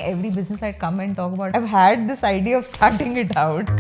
Every business I come and talk about, I've had this idea of starting it out.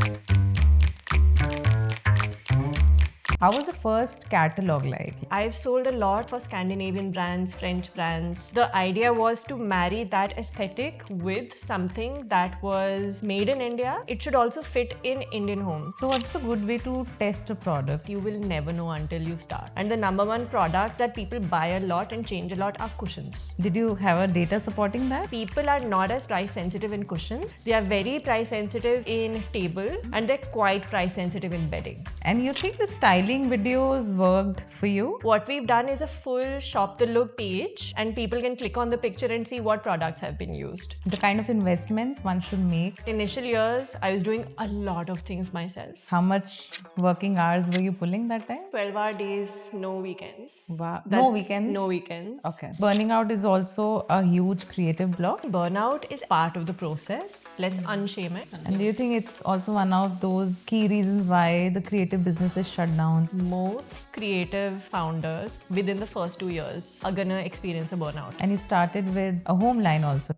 How was the first catalog like? I've sold a lot for Scandinavian brands, French brands. The idea was to marry that aesthetic with something that was made in India. It should also fit in Indian homes. So what's a good way to test a product? You will never know until you start. And the number one product that people buy a lot and change a lot are cushions. Did you have a data supporting that? People are not as price sensitive in cushions. They are very price sensitive in table and they're quite price sensitive in bedding. And you think the styling videos worked for you? What we've done is a full shop the look page and people can click on the picture and see what products have been used. The kind of investments one should make. Initial years, I was doing a lot of things myself. How much working hours were you pulling that time? 12-hour days, no weekends. Wow. No That's weekends? No weekends. Okay. Burning out is also a huge creative block. Burnout is part of the process. Let's unshame it. And do you think it's also one of those key reasons why the creative businesses shut down? Most creative founders within the first 2 years are gonna experience a burnout. And you started with a home line also.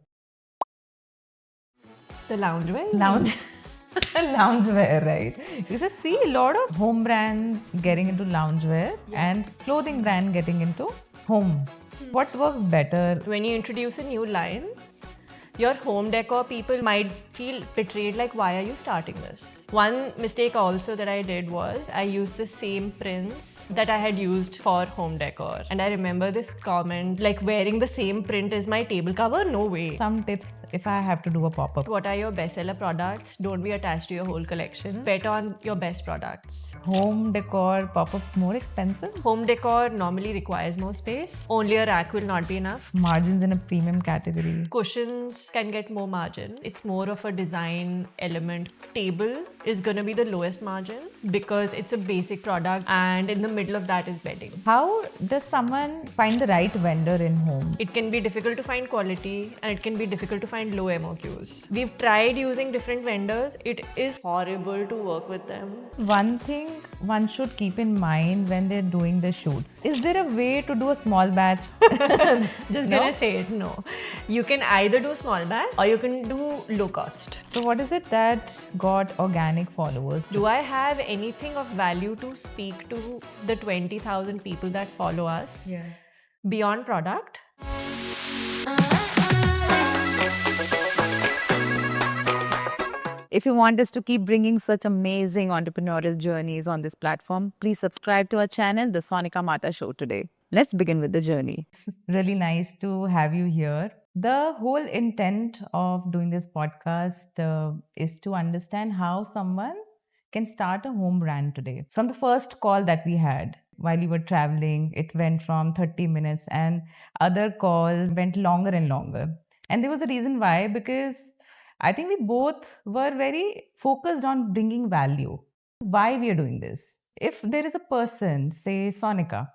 The loungewear? Loungewear, right? You just see a lot of home brands getting into loungewear and clothing brand getting into home. What works better? When you introduce a new line, your home decor people might feel betrayed, like, why are you starting this? One mistake also that I did was I used the same prints that I had used for home decor. And I remember this comment, like, wearing the same print as my table cover? No way. Some tips if I have to do a pop-up. What are your bestseller products? Don't be attached to your whole collection. Bet on your best products. Home decor pop-ups more expensive? Home decor normally requires more space. Only a rack will not be enough. Margins in a premium category. Cushions can get more margin. It's more of a design element. Table is gonna be the lowest margin because it's a basic product and in the middle of that is bedding. How does someone find the right vendor in home? It can be difficult to find quality and it can be difficult to find low MOQs. We've tried using different vendors. It is horrible to work with them. One thing one should keep in mind when they're doing the shoots. Is there a way to do a small batch? Just No? gonna say it, no. You can either do small batch or you can do low cost. So what is it that got organic followers? Do I have anything of value to speak to the 20,000 people that follow us? Yeah. Beyond product? If you want us to keep bringing such amazing entrepreneurial journeys on this platform, please subscribe to our channel, The Sonika Mata Show today. Let's begin with the journey. It's really nice to have you here. The whole intent of doing this podcast is to understand how someone can start a home brand today. From the first call that we had while you were traveling, it went from 30 minutes and other calls went longer and longer. And there was a reason why, because I think we both were very focused on bringing value. Why we are doing this? If there is a person, say Sonika,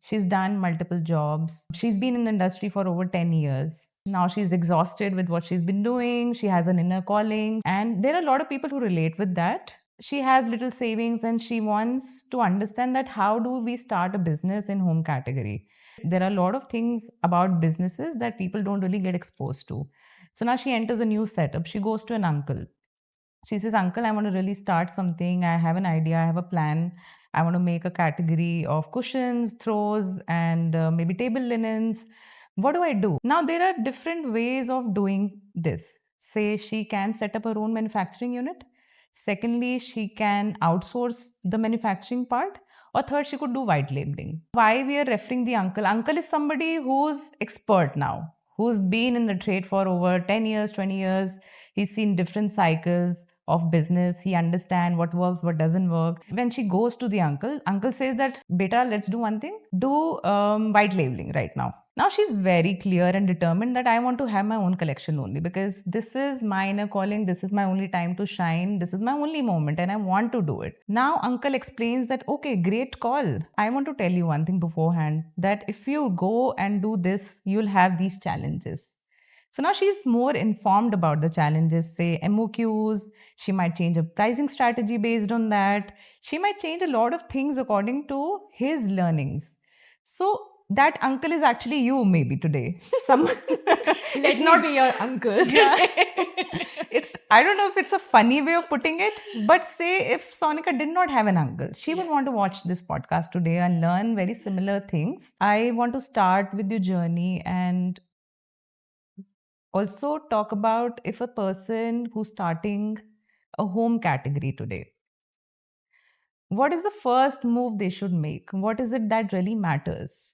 she's done multiple jobs. She's been in the industry for over 10 years. Now she's exhausted with what she's been doing. She has an inner calling. And there are a lot of people who relate with that. She has little savings and she wants to understand that how do we start a business in home category. There are a lot of things about businesses that people don't really get exposed to. So now she enters a new setup. She goes to an uncle. She says, Uncle, I want to really start something. I have an idea. I have a plan. I want to make a category of cushions, throws, and maybe table linens. What do I do? Now, there are different ways of doing this. Say she can set up her own manufacturing unit. Secondly, she can outsource the manufacturing part. Or third, she could do white labeling. Why we are referring the uncle? Uncle is somebody who's expert now, who's been in the trade for over 10 years, 20 years. He's seen different cycles of business. He understands what works, what doesn't work. When she goes to the uncle, uncle says that, beta, let's do one thing. Do white labeling right now. Now she's very clear and determined that I want to have my own collection only because this is my inner calling. This is my only time to shine. This is my only moment and I want to do it. Now uncle explains that, okay, great call. I want to tell you one thing beforehand, that if you go and do this, you'll have these challenges. So now she's more informed about the challenges, say MOQs. She might change a pricing strategy based on that. She might change a lot of things according to his learnings. So that uncle is actually you maybe today. Someone Let me be your uncle. Yeah. It's, I don't know if it's a funny way of putting it, but say if Sonika did not have an uncle, she would want to watch this podcast today and learn very similar things. I want to start with your journey and also talk about if a person who's starting a home category today, what is the first move they should make? What is it that really matters?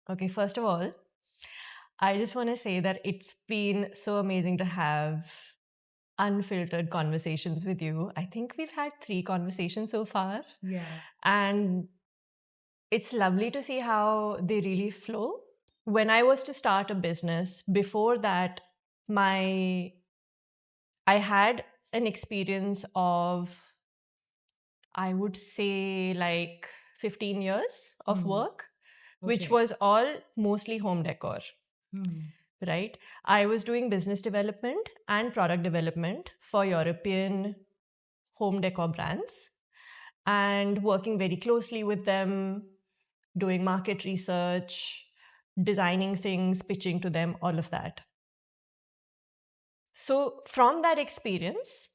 Okay, first of all, I just want to say that it's been so amazing to have unfiltered conversations with you. I think we've had 3 conversations so far, Yeah. and it's lovely to see how they really flow. When I was to start a business, before that, I had an experience of, I would say, like 15 years of work, which Okay. was all mostly home decor, right? I was doing business development and product development for European home decor brands and working very closely with them, doing market research, designing things, pitching to them, all of that. So, from that experience,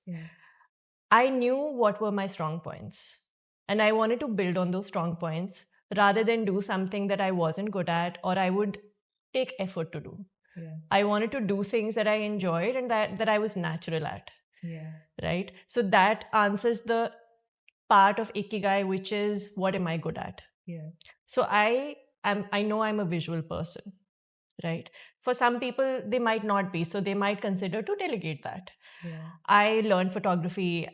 I knew what were my strong points. And I wanted to build on those strong points rather than do something that I wasn't good at or I would take effort to do. I wanted to do things that I enjoyed and that I was natural at. Right? So that answers the part of Ikigai, which is what am I good at? So I know I'm a visual person, right? For some people, they might not be, so they might consider to delegate that. I learned photography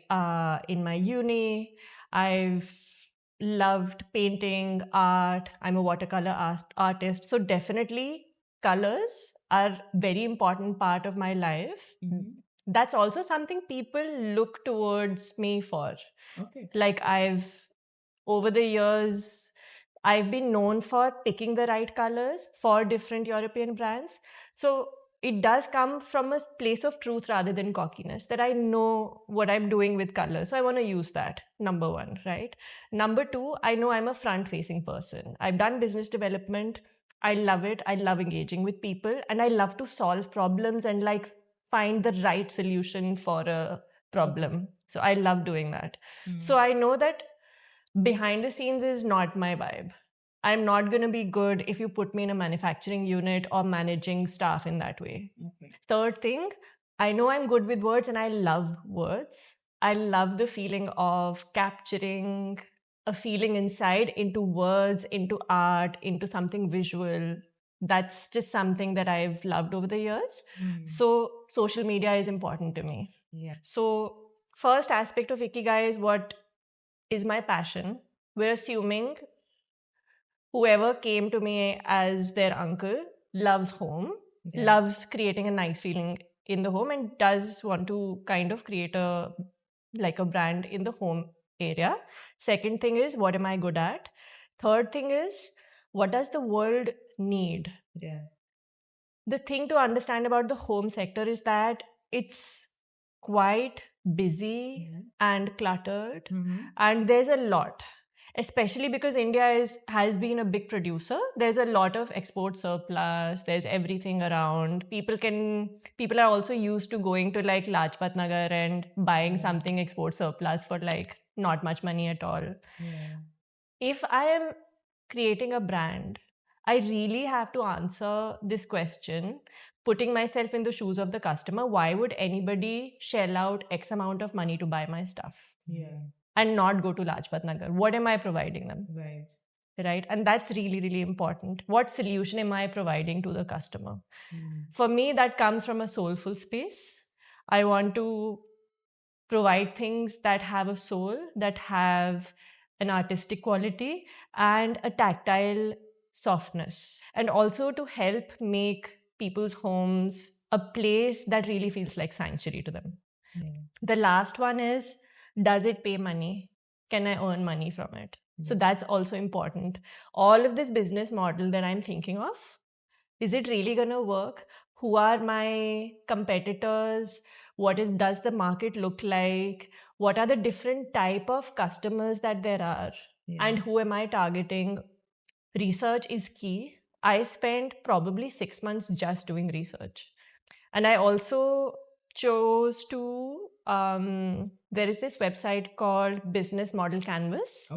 in my uni. I've loved painting, art. I'm a watercolor artist. So definitely colors are very important part of my life. That's also something people look towards me for. Like over the years, I've been known for picking the right colors for different European brands. So it does come from a place of truth rather than cockiness, that I know what I'm doing with colors. So I want to use that, number 1, right? Number 2, I know I'm a front-facing person. I've done business development. I love it. I love engaging with people and I love to solve problems and like find the right solution for a problem. So I love doing that. So I know that behind the scenes is not my vibe. I'm not going to be good if you put me in a manufacturing unit or managing staff in that way. Third thing, I know I'm good with words and I love words. I love the feeling of capturing a feeling inside into words, into art, into something visual. That's just something that I've loved over the years. So social media is important to me. So first aspect of Ikigai is what is my passion. We're assuming whoever came to me as their uncle loves home, loves creating a nice feeling in the home, and does want to kind of create a brand in the home area. Second thing is, what am I good at? Third thing is, what does the world need? The thing to understand about the home sector is that it's quite busy and cluttered, and there's a lot, especially because India has been a big producer. There's a lot of export surplus. There's everything around. People are also used to going to like Lajpat Nagar and buying something export surplus for like not much money at all. If I am creating a brand, I really have to answer this question, putting myself in the shoes of the customer. Why would anybody shell out X amount of money to buy my stuff? And not go to Lajpat Nagar? What am I providing them? Right? And that's really, really important. What solution am I providing to the customer? For me, that comes from a soulful space. I want to provide things that have a soul, that have an artistic quality and a tactile softness, and also to help make people's homes a place that really feels like sanctuary to them. The last one is, does it pay money? Can I earn money from it? So that's also important. All of this business model that I'm thinking of, is it really going to work? Who are my competitors? Does the market look like? What are the different type of customers that there are? And who am I targeting? research is key. I spent probably 6 months just doing research. And I also chose to, there is this website called Business Model Canvas,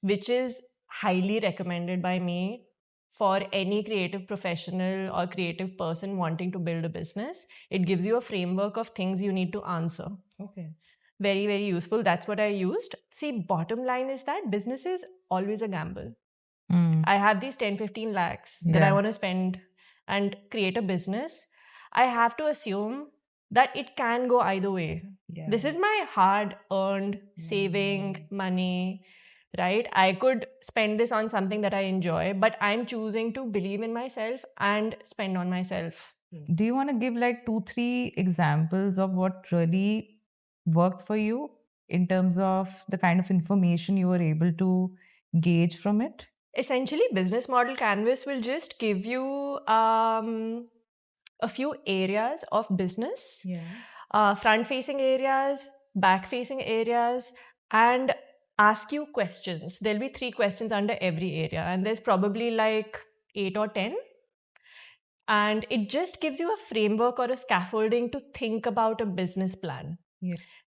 which is highly recommended by me for any creative professional or creative person wanting to build a business. It gives you a framework of things you need to answer. Very, very useful. That's what I used. See, bottom line is that business is always a gamble. I have these 10-15 lakhs that I want to spend and create a business. I have to assume that it can go either way. This is my hard-earned saving money, right? I could spend this on something that I enjoy, but I'm choosing to believe in myself and spend on myself. Do you want to give like 2-3 examples of what really worked for you in terms of the kind of information you were able to gauge from it? Essentially, Business Model Canvas will just give you a few areas of business, front-facing areas, back-facing areas, and ask you questions. There'll be 3 questions under every area, and there's probably like 8 or 10. And it just gives you a framework or a scaffolding to think about a business plan.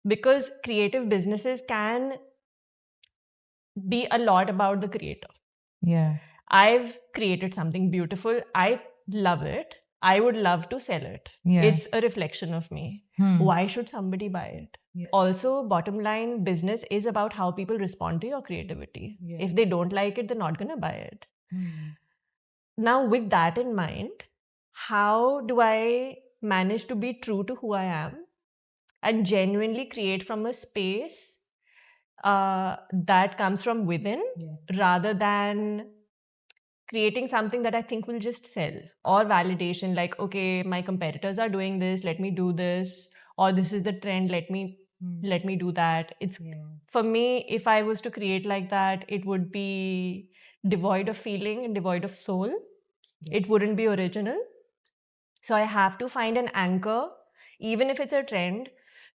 Because creative businesses can be a lot about the creator. I've created something beautiful. I love it. I would love to sell it. It's a reflection of me. Why should somebody buy it? Also, bottom line, business is about how people respond to your creativity. If they don't like it, they're not going to buy it. Now, with that in mind, how do I manage to be true to who I am and genuinely create from a space that comes from within rather than creating something that I think will just sell, or validation like, okay, my competitors are doing this, let me do this, or this is the trend, let me do that. It's for me, if I was to create like that, it would be devoid of feeling and devoid of soul. It wouldn't be original. So I have to find an anchor, even if it's a trend,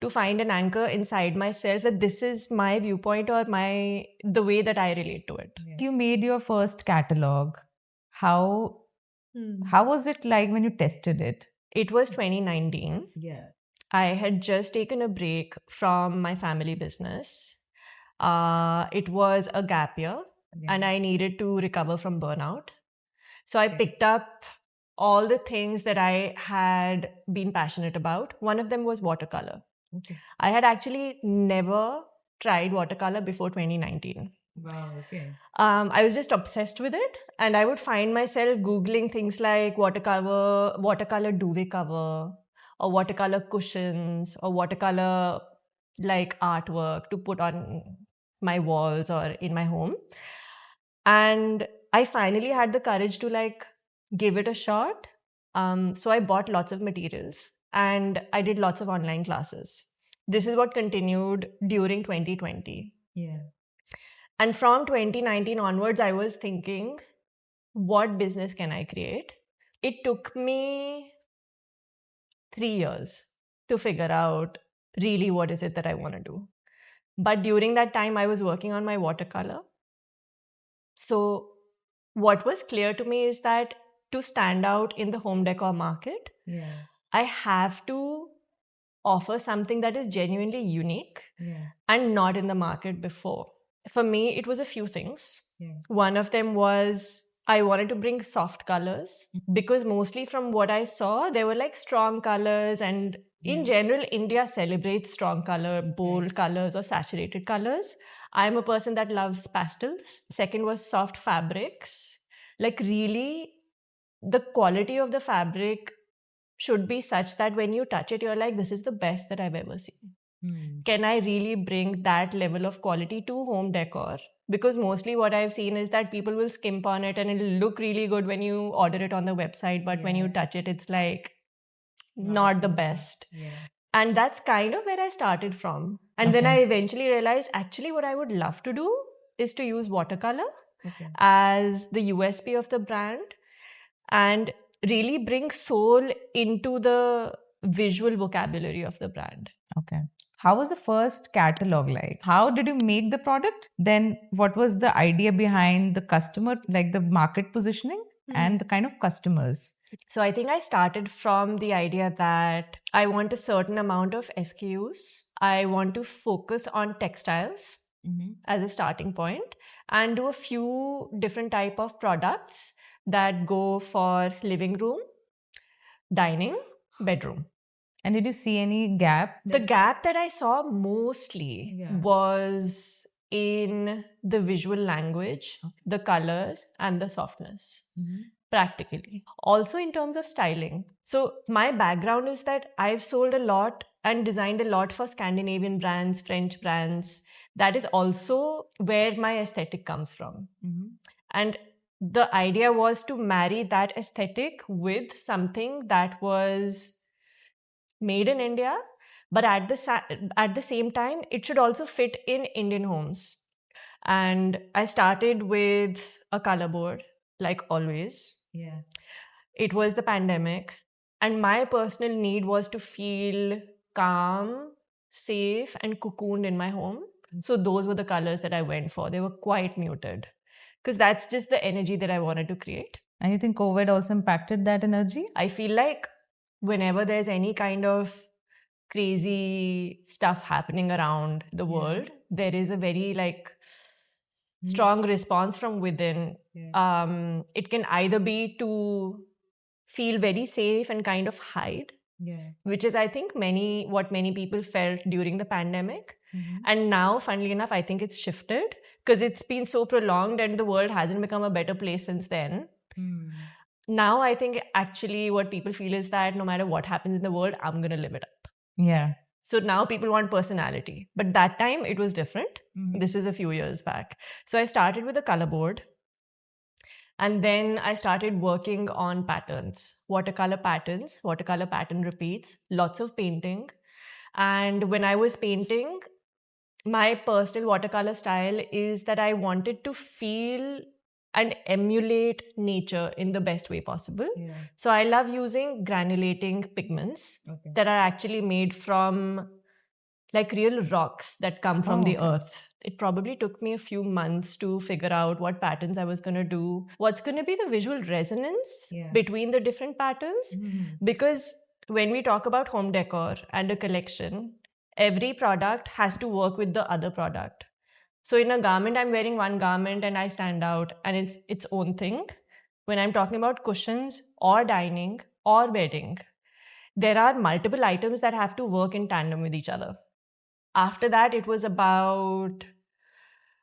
to find an anchor inside myself that this is my viewpoint or the way that I relate to it. You made your first catalog. How was it like when you tested it? It was 2019. I had just taken a break from my family business. It was a gap year and I needed to recover from burnout. So I picked up all the things that I had been passionate about. One of them was watercolor. I had actually never tried watercolor before 2019. I was just obsessed with it, and I would find myself Googling things like watercolor duvet cover, or watercolor cushions, or watercolor like artwork to put on my walls or in my home. And I finally had the courage to like give it a shot. So I bought lots of materials and I did lots of online classes. This is what continued during 2020. And from 2019 onwards, I was thinking, what business can I create? It took me 3 years to figure out really what is it that I want to do. But during that time, I was working on my watercolor. So what was clear to me is that to stand out in the home decor market, I have to offer something that is genuinely unique and not in the market before. For me, it was a few things. One of them was I wanted to bring soft colors because mostly from what I saw, there were like strong colors, and in general, India celebrates strong color, bold colors or saturated colors. I'm a person that loves pastels. Second was soft fabrics. Like really, the quality of the fabric should be such that when you touch it, you're like, this is the best that I've ever seen. Can I really bring that level of quality to home decor? Because mostly what I've seen is that people will skimp on it and it'll look really good when you order it on the website, but when you touch it, it's like not the best. And that's kind of where I started from. And then I eventually realized actually what I would love to do is to use watercolor as the USP of the brand and really bring soul into the visual vocabulary of the brand. How was the first catalog like? How did you make the product? Then what was the idea behind the customer, like the market positioning and the kind of customers? So I think I started from the idea that I want a certain amount of SKUs. I want to focus on textiles as a starting point and do a few different type of products that go for living room, dining, bedroom. And did you see any gap? The gap that I saw mostly was in the visual language, the colors, and the softness. Practically. Also in terms of styling. So my background is that I've sold a lot and designed a lot for Scandinavian brands, French brands. That is also where my aesthetic comes from. And the idea was to marry that aesthetic with something that was made in India, but at the same time, it should also fit in Indian homes. And I started with a color board, like always. Yeah. It was the pandemic, and my personal need was to feel calm, safe, and cocooned in my home. So those were the colors that I went for. They were quite muted because that's just the energy that I wanted to create. And you think COVID also impacted that energy? I feel like whenever there's any kind of crazy stuff happening around the world, there is a very strong response from within. It can either be to feel very safe and kind of hide, which is I think what many people felt during the pandemic. And now, funnily enough, I think it's shifted because it's been so prolonged and the world hasn't become a better place since then. Now I think actually what people feel is that no matter what happens in the world, I'm going to live it up. Yeah. So now people want personality. But that time it was different. This is a few years back. So I started with a color board. And then I started working on patterns, watercolor pattern repeats, lots of painting. And when I was painting, my personal watercolor style is that I wanted to feel and emulate nature in the best way possible. So I love using granulating pigments that are actually made from like real rocks that come from the earth. It probably took me a few months to figure out what patterns I was going to do, what's going to be the visual resonance between the different patterns. Because when we talk about home decor and a collection, every product has to work with the other product. So in a garment, I'm wearing one garment and I stand out and it's its own thing. When I'm talking about cushions or dining or bedding, there are multiple items that have to work in tandem with each other. After that, it was about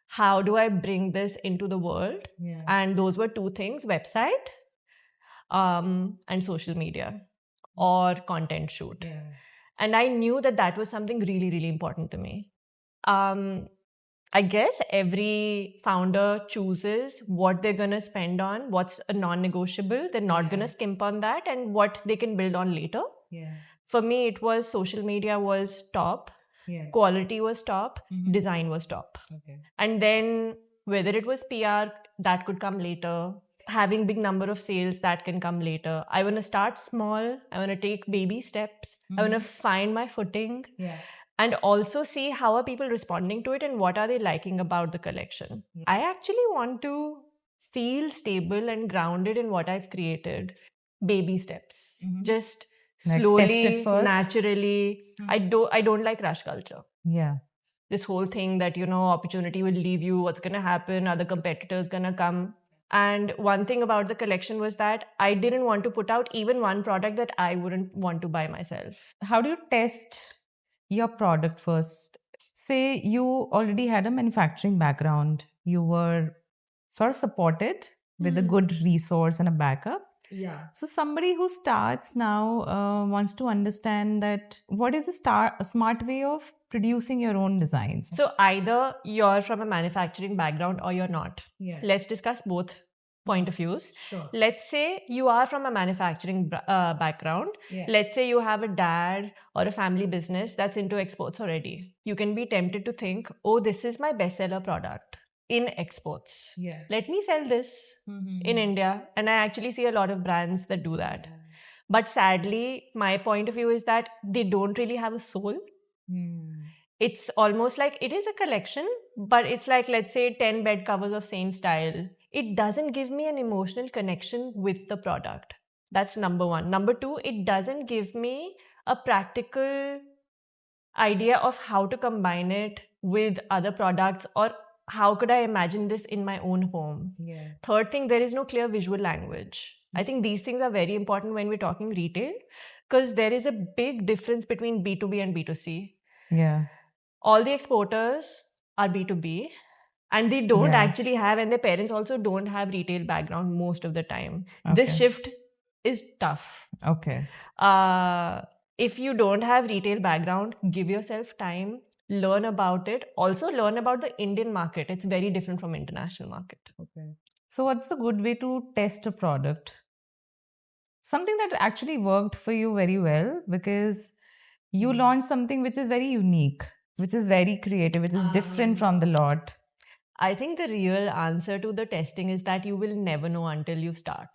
how do I bring this into the world? And those were two things, website and social media or content shoot. And I knew that that was something really, really important to me. I guess every founder chooses what they're going to spend on, what's a non-negotiable. They're not going to skimp on that and what they can build on later. For me, it was social media was top, quality was top, design was top. And then whether it was PR, that could come later. Having big number of sales, that can come later. I want to start small. I want to take baby steps. I want to find my footing. And also see how are people responding to it and what are they liking about the collection. I actually want to feel stable and grounded in what I've created. Baby steps. Just slowly, test it first. Naturally. I don't like rush culture. This whole thing that, opportunity will leave you. What's going to happen? Are the competitors going to come? And one thing about the collection was that I didn't want to put out even one product that I wouldn't want to buy myself. How do you test your product first? Say you already had a manufacturing background. You were sort of supported with a good resource and a backup. So somebody who starts now wants to understand that what is a smart way of producing your own designs. So either you're from a manufacturing background or you're not. Let's discuss both point of views. Let's say you are from a manufacturing background. Let's say you have a dad or a family business that's into exports already. You can be tempted to think, oh, this is my bestseller product in exports. Let me sell this in India. And I actually see a lot of brands that do that. But sadly, my point of view is that they don't really have a soul. It's almost like it is a collection, but it's like, let's say, 10 bed covers of same style. It doesn't give me an emotional connection with the product. That's number one. Number two, it doesn't give me a practical idea of how to combine it with other products, or how could I imagine this in my own home. Yeah. Third thing, there is no clear visual language. I think these things are very important when we're talking retail, because there is a big difference between B2B and B2C. Yeah. All the exporters are B2B, and they don't Yeah. actually have, and their parents also don't have retail background most of the time. This shift is tough. Okay. If you don't have retail background, give yourself time, learn about it. Also learn about the Indian market. It's very different from international market. Okay. So what's a good way to test a product? Something that actually worked for you very well, because you launched something which is very unique, which is very creative, which is different from the lot. I think the real answer to the testing is that you will never know until you start.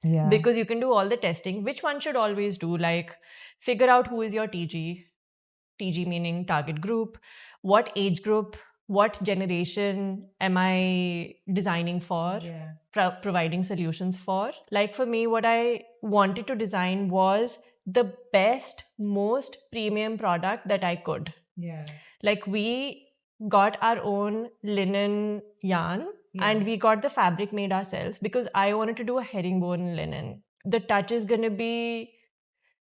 Yeah. Because you can do all the testing, which one should always do, like figure out who is your TG. TG meaning target group, what age group, what generation am I designing for, providing solutions for. Like for me, what I wanted to design was the best, most premium product that I could. Yeah. Like we got our own linen yarn, and we got the fabric made ourselves, because I wanted to do a herringbone linen. The touch is going to be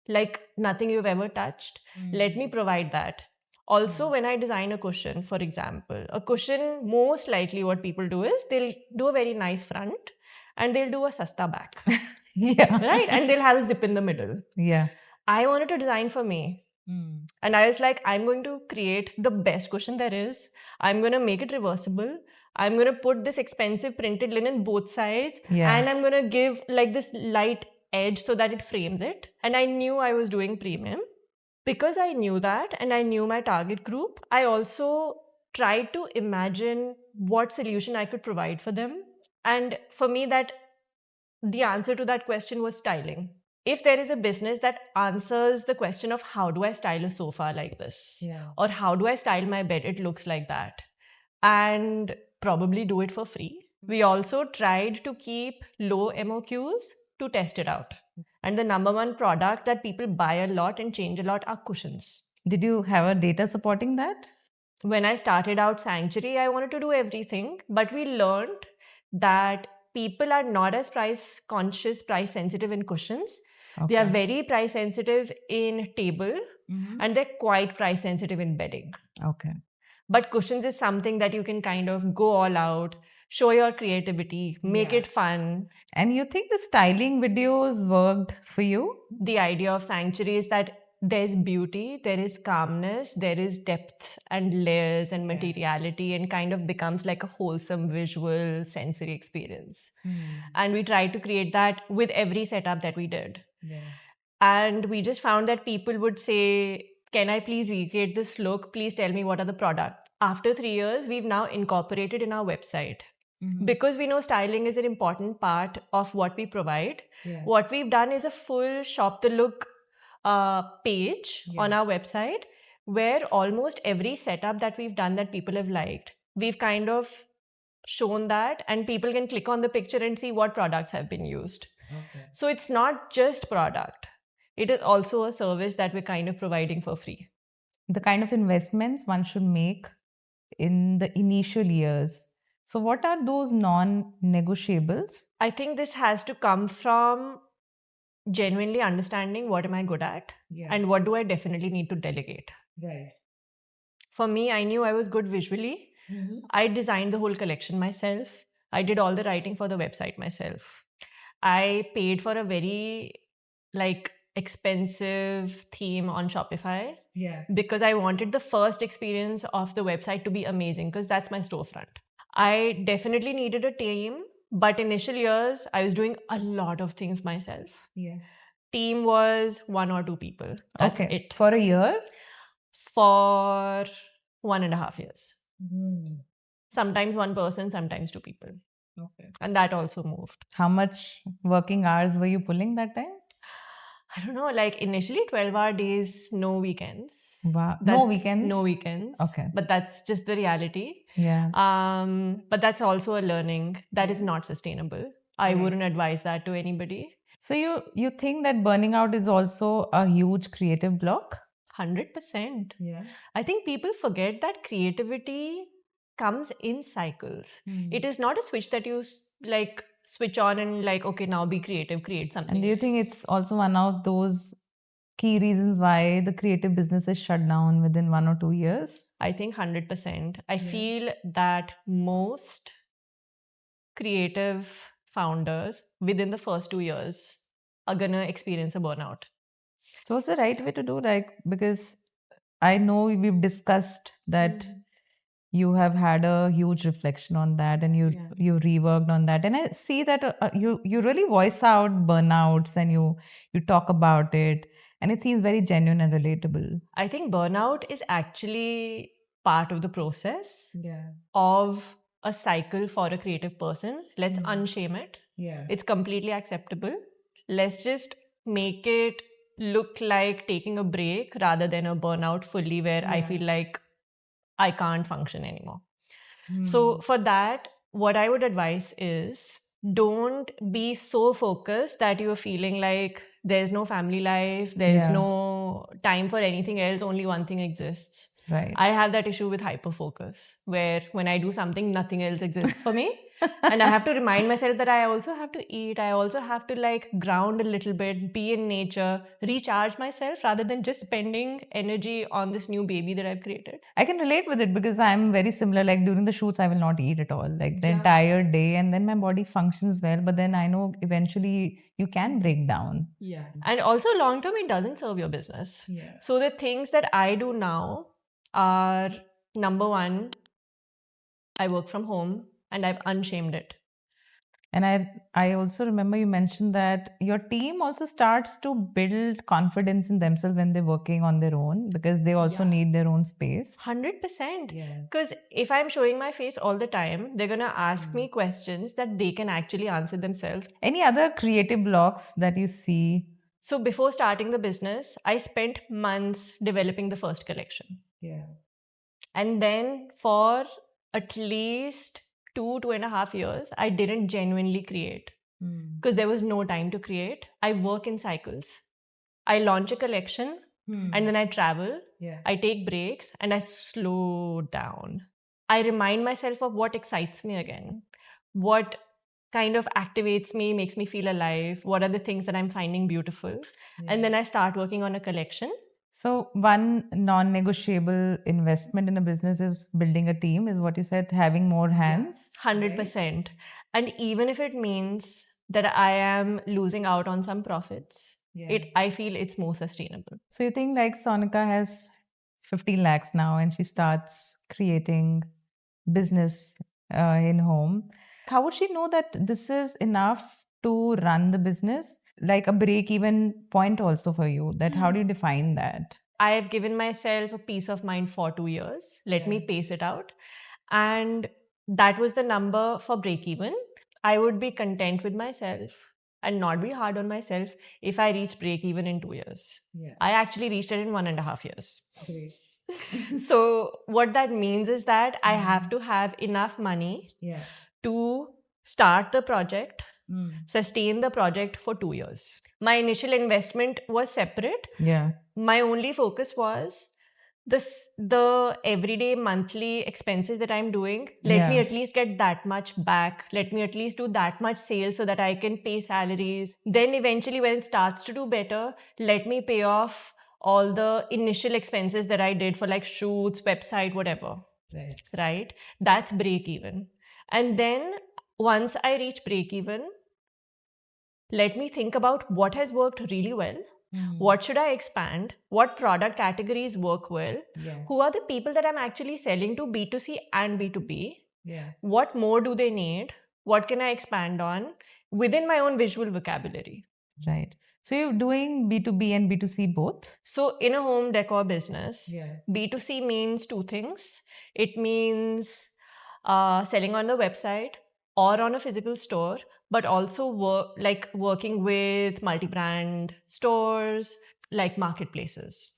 like nothing you've ever touched. Let me provide that. Also, when I design a cushion, for example, a cushion, most likely what people do is they'll do a very nice front and they'll do a sasta back. Yeah. Right? And they'll have a zip in the middle. Yeah. I wanted to design for me. And I was like, I'm going to create the best cushion there is. I'm going to make it reversible. I'm going to put this expensive printed linen both sides. Yeah. And I'm going to give like this light edge so that it frames it. And I knew I was doing premium. Because I knew that and I knew my target group, I also tried to imagine what solution I could provide for them. And for me, that the answer to that question was styling. If there is a business that answers the question of how do I style a sofa like this, or how do I style my bed, it looks like that, and probably do it for free. We also tried to keep low MOQs to test it out. And the number one product that people buy a lot and change a lot are cushions. Did you have a data supporting that? When I started out Sanctuary, I wanted to do everything, but we learned that people are not as price conscious, price sensitive in cushions. Okay. They are very price sensitive in table, and they're quite price sensitive in bedding. Okay. But cushions is something that you can kind of go all out, show your creativity, make it fun. And you think the styling videos worked for you? The idea of Sanctuary is that there's beauty, there is calmness, there is depth and layers and materiality, and kind of becomes like a wholesome visual sensory experience. And we tried to create that with every setup that we did. And we just found that people would say, can I please recreate this look? Please tell me what are the products. After 3 years, we've now incorporated in our website. Because we know styling is an important part of what we provide. What we've done is a full shop the look page on our website, where almost every setup that we've done that people have liked, we've kind of shown that, and people can click on the picture and see what products have been used. So it's not just product. It is also a service that we're kind of providing for free. The kind of investments one should make in the initial years. So what are those non-negotiables? I think this has to come from genuinely understanding what am I good at and what do I definitely need to delegate. Right. For me, I knew I was good visually. I designed the whole collection myself. I did all the writing for the website myself. I paid for a very expensive theme on Shopify because I wanted the first experience of the website to be amazing, because that's my storefront. I definitely needed a team, but initial years, I was doing a lot of things myself. Team was 1 or 2 people. That's it. For a year? For 1.5 years. Sometimes 1 person, sometimes 2 people. And that also moved. How much working hours were you pulling that time? I don't know, like initially 12-hour days, no weekends. Wow. No weekends? No weekends. Okay. But that's just the reality. Yeah. But that's also a learning that is not sustainable. I Right. wouldn't advise that to anybody. So you think that burning out is also a huge creative block? 100%. Yeah. I think people forget that creativity comes in cycles. It is not a switch that you like switch on and like, okay, now be creative, create something. And do you think it's also one of those key reasons why the creative business is shut down within 1 or 2 years? I think 100%. I feel that most creative founders within the first 2 years are gonna experience a burnout. So what's the right way to do? Like, because I know we've discussed that you have had a huge reflection on that, and you reworked on that, and I see that you really voice out burnouts, and you talk about it, and it seems very genuine and relatable. I think burnout is actually part of the process Yeah. of a cycle for a creative person. Let's unshame it. Yeah. It's completely acceptable. Let's just make it look like taking a break rather than a burnout fully where I feel like I can't function anymore. So for that, what I would advise is don't be so focused that you're feeling like there's no family life, there's no time for anything else, only one thing exists. Right. I have that issue with hyperfocus, where when I do something, nothing else exists for me. And I have to remind myself that I also have to eat. I also have to like ground a little bit, be in nature, recharge myself rather than just spending energy on this new baby that I've created. I can relate with it because I'm very similar. Like during the shoots, I will not eat at all, like the entire day, and then my body functions well. But then I know eventually you can break down. Yeah. And also long term, it doesn't serve your business. Yeah. So the things that I do now are, number one, I work from home and I've unshamed it. And I also remember you mentioned that your team also starts to build confidence in themselves when they're working on their own, because they also need their own space. 100%. Because if I'm showing my face all the time, they're going to ask me questions that they can actually answer themselves. Any other creative blocks that you see? So before starting the business, I spent months developing the first collection. Yeah. And then for at least 2.5 years, I didn't genuinely create because there was no time to create. I work in cycles. I launch a collection and then I travel. I take breaks and I slow down. I remind myself of what excites me again, what kind of activates me, makes me feel alive, what are the things that I'm finding beautiful. And then I start working on a collection. So one non-negotiable investment in a business is building a team, is what you said, having more hands. 100%. Right? And even if it means that I am losing out on some profits, I feel it's more sustainable. So you think like Sonika has 15 lakhs now and she starts creating business in home. How would she know that this is enough to run the business? Like a break-even point also for you, that how do you define that? I have given myself a peace of mind for 2 years. Let me pace it out. And that was the number for break-even. I would be content with myself and not be hard on myself if I reach break-even in 2 years. I actually reached it in 1.5 years. Great. So what that means is that I have to have enough money to start the project, sustain the project for 2 years. My initial investment was separate. My only focus was the everyday monthly expenses that I'm doing. Let me at least get that much back. Let me at least do that much sales so that I can pay salaries. Then eventually when it starts to do better, let me pay off all the initial expenses that I did for like shoots, website, whatever. Right? That's break even. And then once I reach break even, let me think about what has worked really well. What should I expand? What product categories work well? Who are the people that I'm actually selling to, B2C and B2B? What more do they need? What can I expand on within my own visual vocabulary? Right. So you're doing B2B and B2C both? So in a home decor business, B2C means two things. It means selling on the website or on a physical store, but also working with multi-brand stores like marketplaces,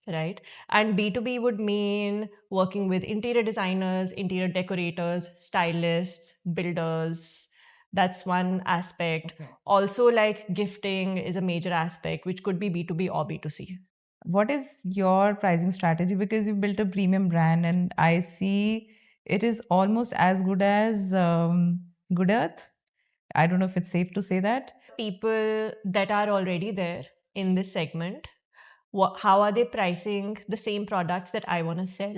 right? And B2B would mean working with interior designers, interior decorators, stylists, builders. That's one aspect. Also, like gifting is a major aspect, which could be B2B or B2C. What is your pricing strategy? Because you've built a premium brand, and I see it is almost as good as Good Earth. I don't know if it's safe to say that. People that are already there in this segment, how are they pricing the same products that I want to sell?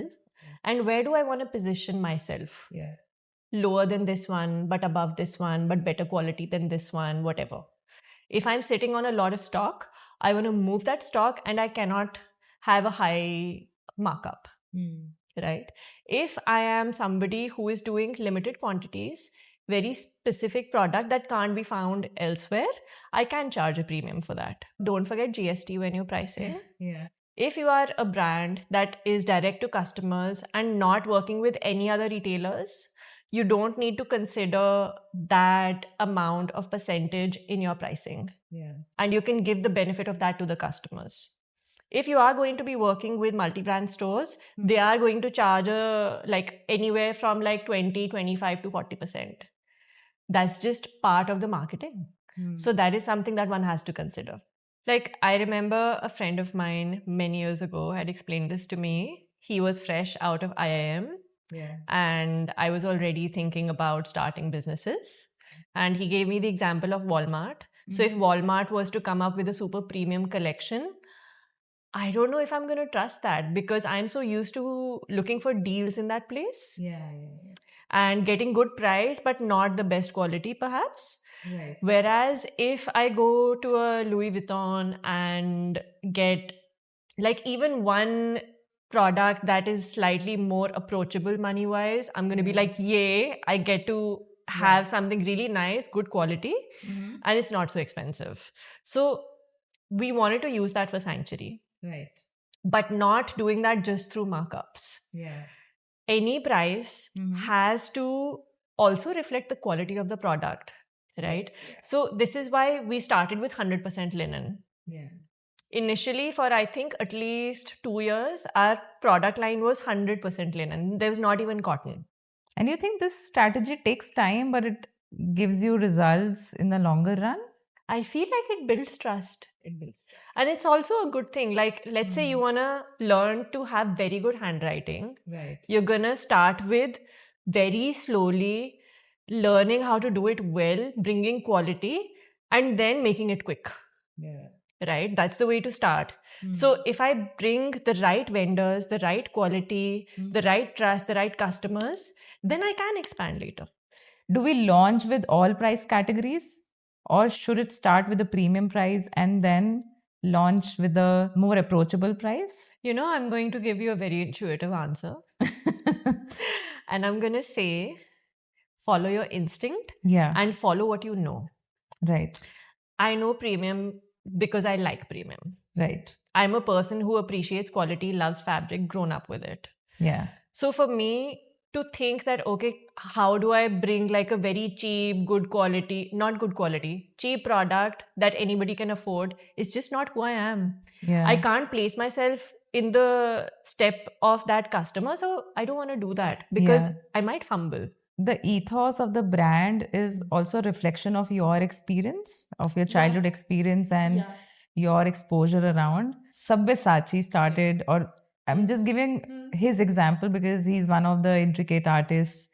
And where do I want to position myself? Yeah. Lower than this one, but above this one, but better quality than this one, whatever. If I'm sitting on a lot of stock, I want to move that stock and I cannot have a high markup, right? If I am somebody who is doing limited quantities, very specific product that can't be found elsewhere, I can charge a premium for that. Don't forget GST when you're pricing. Yeah. If you are a brand that is direct to customers and not working with any other retailers, you don't need to consider that amount of percentage in your pricing. Yeah. And you can give the benefit of that to the customers. If you are going to be working with multi-brand stores, they are going to charge anywhere from 20, 25 to 40%. That's just part of the marketing. So that is something that one has to consider. Like, I remember a friend of mine many years ago had explained this to me. He was fresh out of IIM. Yeah. And I was already thinking about starting businesses. And he gave me the example of Walmart. So if Walmart was to come up with a super premium collection, I don't know if I'm going to trust that, because I'm so used to looking for deals in that place. Yeah. And getting good price, but not the best quality, perhaps. Right. Whereas if I go to a Louis Vuitton and get even one product that is slightly more approachable money-wise, I'm going to be like, yay, I get to have something really nice, good quality, and it's not so expensive. So we wanted to use that for Sanctuary. Right. But not doing that just through markups. Yeah. Any price has to also reflect the quality of the product, right? Yes, yeah. So this is why we started with 100% linen. Yeah. Initially, for I think at least 2 years, our product line was 100% linen. There was not even cotton. And you think this strategy takes time, but it gives you results in the longer run? I feel like it builds trust. And it's also a good thing. Like, let's say you want to learn to have very good handwriting. Right. You're going to start with very slowly learning how to do it well, bringing quality, and then making it quick. Yeah. Right? That's the way to start. So if I bring the right vendors, the right quality, the right trust, the right customers, then I can expand later. Do we launch with all price categories, or should it start with a premium price and then launch with a more approachable price? I'm going to give you a very intuitive answer. And I'm going to say, follow your instinct and follow what you know. Right. I know premium because I like premium. Right. I'm a person who appreciates quality, loves fabric, grown up with it. Yeah. So for me to think that, okay, how do I bring a very cheap, cheap product that anybody can afford is just not who I am. Yeah. I can't place myself in the step of that customer. So I don't want to do that because I might fumble. The ethos of the brand is also a reflection of your experience, of your childhood experience and your exposure around. Sabyasachi started, or I'm just giving his example because he's one of the intricate artists.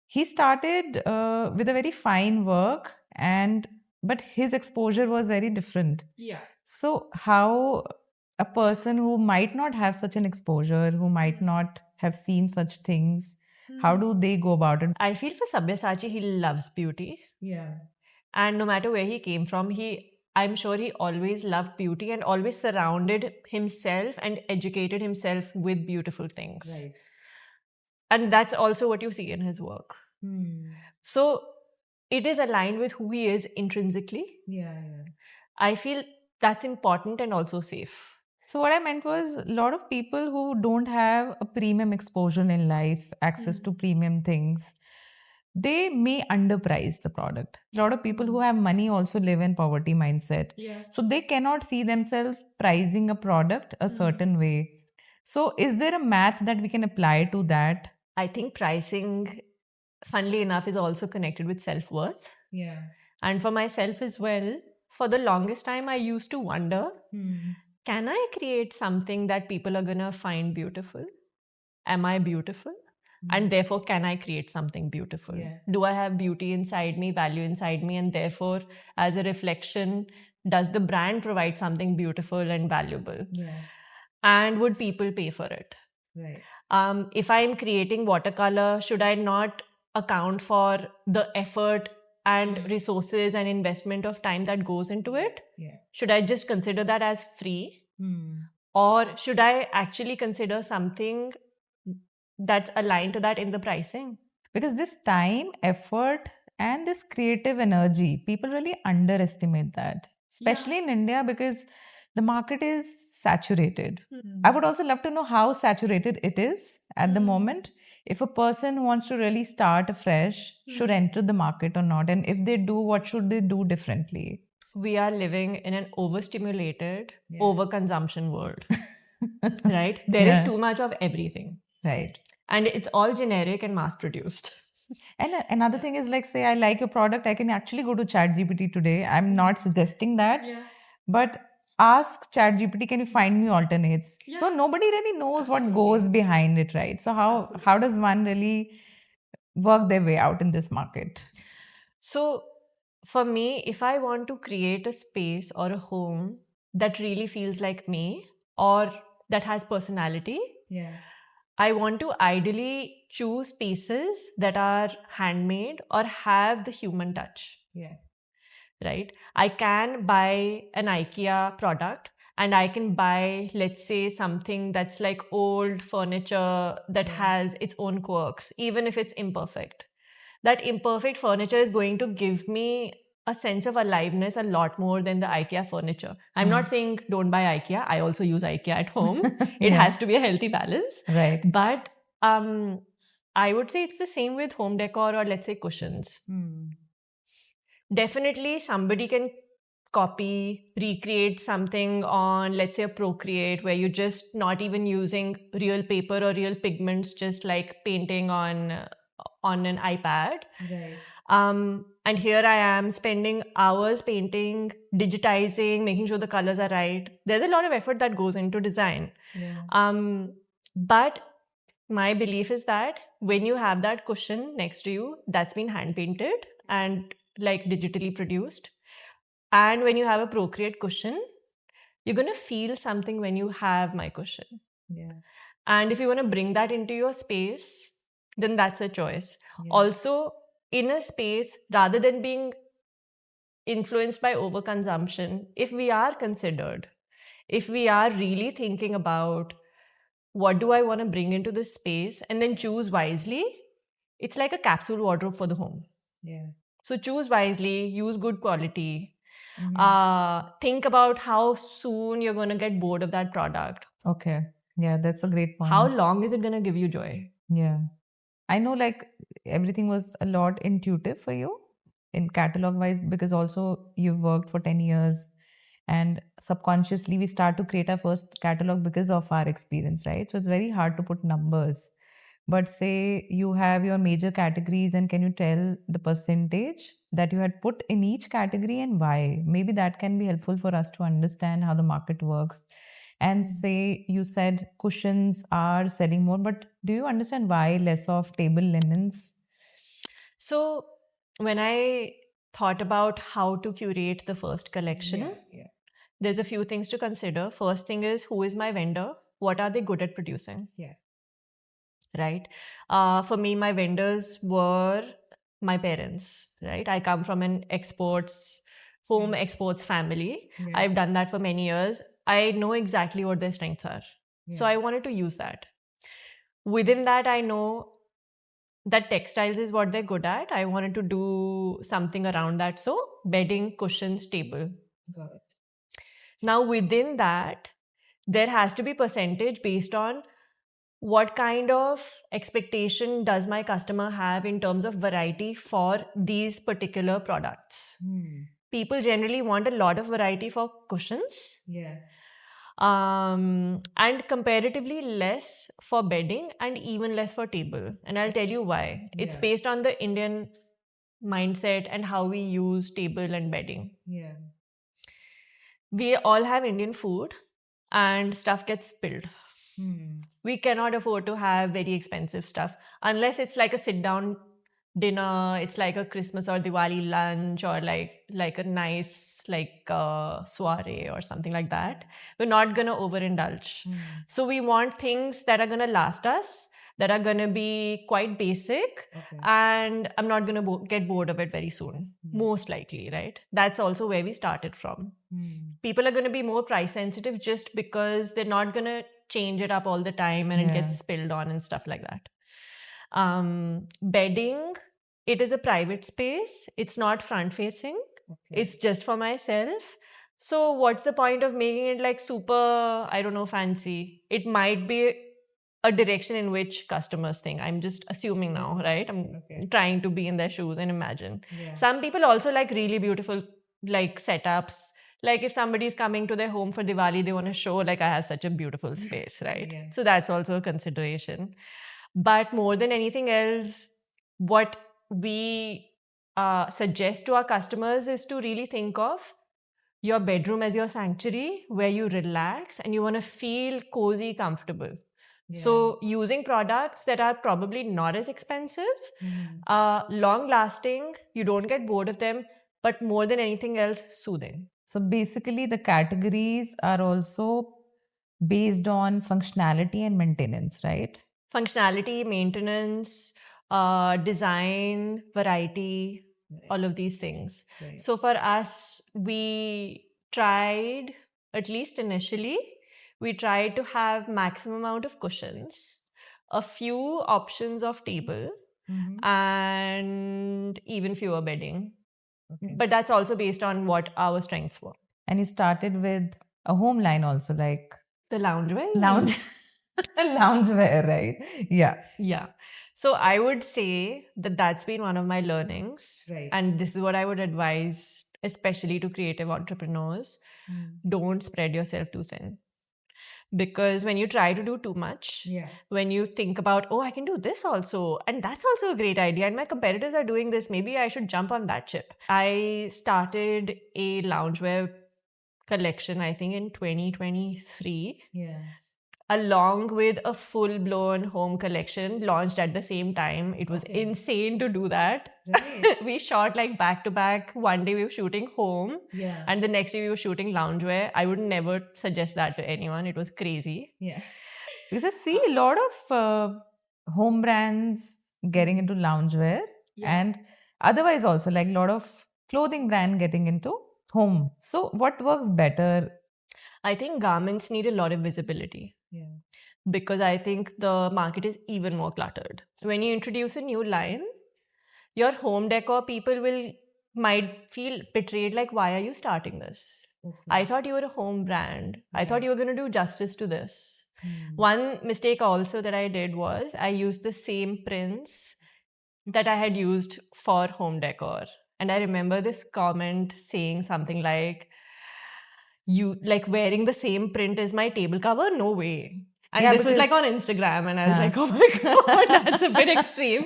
He started with a very fine work, but his exposure was very different. Yeah. So how a person who might not have such an exposure, who might not have seen such things, how do they go about it? I feel for Sabyasachi, he loves beauty. Yeah. And no matter where he came from, I'm sure he always loved beauty and always surrounded himself and educated himself with beautiful things. Right. And that's also what you see in his work. So it is aligned with who he is intrinsically. Yeah. I feel that's important and also safe. So what I meant was, a lot of people who don't have a premium exposure in life, access to premium things, they may underprice the product. A lot of people who have money also live in poverty mindset. Yeah. So they cannot see themselves pricing a product a certain way. So is there a math that we can apply to that? I think pricing, funnily enough, is also connected with self-worth. Yeah. And for myself as well, for the longest time, I used to wonder, can I create something that people are going to find beautiful? Am I beautiful? And therefore, can I create something beautiful? Yeah. Do I have beauty inside me, value inside me? And therefore, as a reflection, does the brand provide something beautiful and valuable? Yeah. And would people pay for it? Right. If I'm creating watercolor, should I not account for the effort and resources and investment of time that goes into it? Yeah. Should I just consider that as free? Or should I actually consider something that's aligned to that in the pricing? Because this time, effort, and this creative energy, people really underestimate that, especially in India, because the market is saturated. I would also love to know how saturated it is at the moment. If a person wants to really start afresh, should enter the market or not? And if they do, what should they do differently? We are living in an overstimulated, overconsumption world, right? There is too much of everything. Right. And it's all generic and mass produced. And another thing is, like, say I like a product, I can actually go to ChatGPT today. I'm not suggesting that, but ask ChatGPT, can you find me alternates? So nobody really knows what goes behind it, right? So how does one really work their way out in this market? So for me, if I want to create a space or a home that really feels like me or that has personality, I want to ideally choose pieces that are handmade or have the human touch. Right? I can buy an IKEA product and I can buy, let's say, something that's like old furniture that has its own quirks, even if it's imperfect. That imperfect furniture is going to give me a sense of aliveness a lot more than the IKEA furniture. I'm not saying don't buy IKEA. I also use IKEA at home. It has to be a healthy balance. Right. But I would say it's the same with home decor or let's say cushions. Definitely somebody can copy, recreate something on, let's say, a Procreate where you're just not even using real paper or real pigments, just like painting on an iPad. Right. And here I am spending hours painting, digitizing, making sure the colors are right. There's a lot of effort that goes into design. But my belief is that when you have that cushion next to you, that's been hand painted and like digitally produced. And when you have a Procreate cushion, you're going to feel something when you have my cushion. And if you want to bring that into your space, then that's a choice. Also, in a space, rather than being influenced by overconsumption, if we are considered, if we are really thinking about what do I want to bring into this space and then choose wisely, it's like a capsule wardrobe for the home. So choose wisely, use good quality. Think about how soon you're going to get bored of that product. Okay. Yeah, that's a great point. How long is it going to give you joy? Yeah. I know, like, everything was a lot intuitive for you in catalog wise, because also you've worked for 10 years and subconsciously we start to create our first catalog because of our experience, right? So it's very hard to put numbers. But say you have your major categories, and can you tell the percentage that you had put in each category and why? Maybe that can be helpful for us to understand how the market works. And say you said cushions are selling more, but do you understand why less of table linens? So when I thought about how to curate the first collection, there's a few things to consider. First thing is, who is my vendor? What are they good at producing? Right? For me, my vendors were my parents, right? I come from an home exports family. I've done that for many years. I know exactly what their strengths are. So I wanted to use that. Within that, I know that textiles is what they're good at. I wanted to do something around that. So bedding, cushions, table. Got it. Now within that, there has to be percentage based on what kind of expectation does my customer have in terms of variety for these particular products? People generally want a lot of variety for cushions. Yeah. And comparatively less for bedding and even less for table. And I'll tell you why. It's Yeah. based on the Indian mindset and how we use table and bedding. Yeah. We all have Indian food and stuff gets spilled. We cannot afford to have very expensive stuff unless it's like a sit down dinner, it's like a Christmas or Diwali lunch, or like a nice soiree or something like that. We're not gonna overindulge. So we want things that are gonna last us, that are gonna be quite basic, and I'm not gonna get bored of it very soon. Most likely, right? That's also where we started from. People are gonna be more price sensitive just because they're not gonna change it up all the time and it gets spilled on and stuff like that. Bedding, it is a private space. It's not front facing. It's just for myself. So what's the point of making it like super, I don't know, fancy? It might be a direction in which customers think. I'm just assuming now, right? I'm trying to be in their shoes and imagine. Some people also like really beautiful like setups. Like if somebody is coming to their home for Diwali, they want to show like I have such a beautiful space, right? So that's also a consideration. But more than anything else, what we suggest to our customers is to really think of your bedroom as your sanctuary where you relax and you want to feel cozy, comfortable. So using products that are probably not as expensive, long lasting, you don't get bored of them, but more than anything else, soothing. So basically, the categories are also based on functionality and maintenance, right? Functionality, maintenance, design, variety, all of these things. So for us, we tried, at least initially, we tried to have maximum amount of cushions, a few options of table, and even fewer bedding. But that's also based on what our strengths were. And you started with a home line also, like The loungewear? loungewear, right? Yeah. Yeah. So I would say that that's been one of my learnings. Right. And this is what I would advise, especially to creative entrepreneurs. Don't spread yourself too thin. Because when you try to do too much, when you think about, oh, I can do this also, and that's also a great idea, and my competitors are doing this, maybe I should jump on that ship. I started a loungewear collection, I think in 2023. Along with a full-blown home collection launched at the same time. It was insane to do that. Right. We shot like back-to-back. One day we were shooting home and the next day we were shooting loungewear. I would never suggest that to anyone. It was crazy. Because I see a lot of home brands getting into loungewear and otherwise also like a lot of clothing brand getting into home. So what works better? I think garments need a lot of visibility. Because I think the market is even more cluttered. When you introduce a new line, your home decor people might feel betrayed, like, why are you starting this? I thought you were a home brand. I thought you were going to do justice to this. One mistake also that I did was I used the same prints that I had used for home decor. And I remember this comment saying something like, you like wearing the same print as my table cover? No way. And this was like on Instagram and I was like, oh my God, that's a bit extreme.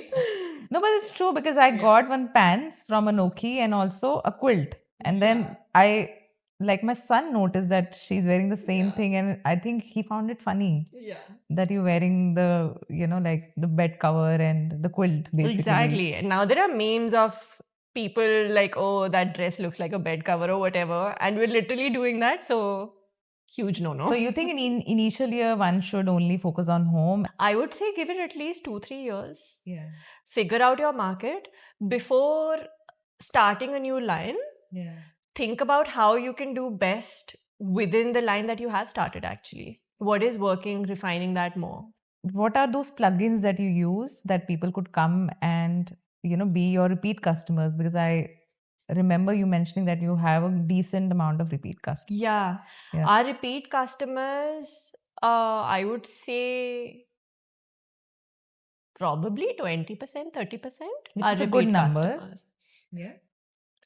No, but it's true because I got one pants from Anoki and also a quilt. And then like my son noticed that she's wearing the same thing and I think he found it funny that you're wearing the, like the bed cover and the quilt basically. Exactly. And now there are memes of people like, oh, that dress looks like a bed cover or whatever. And we're literally doing that. So huge no-no. So you think in initial year, one should only focus on home? I would say give it at least 2-3 years. Figure out your market. Before starting a new line, think about how you can do best within the line that you have started actually. What is working, refining that more. What are those plugins that you use that people could come and be your repeat customers? Because I remember you mentioning that you have a decent amount of repeat customers. Yeah. Our repeat customers, I would say probably 20%, 30% Which are is a good repeat number. customers. Yeah.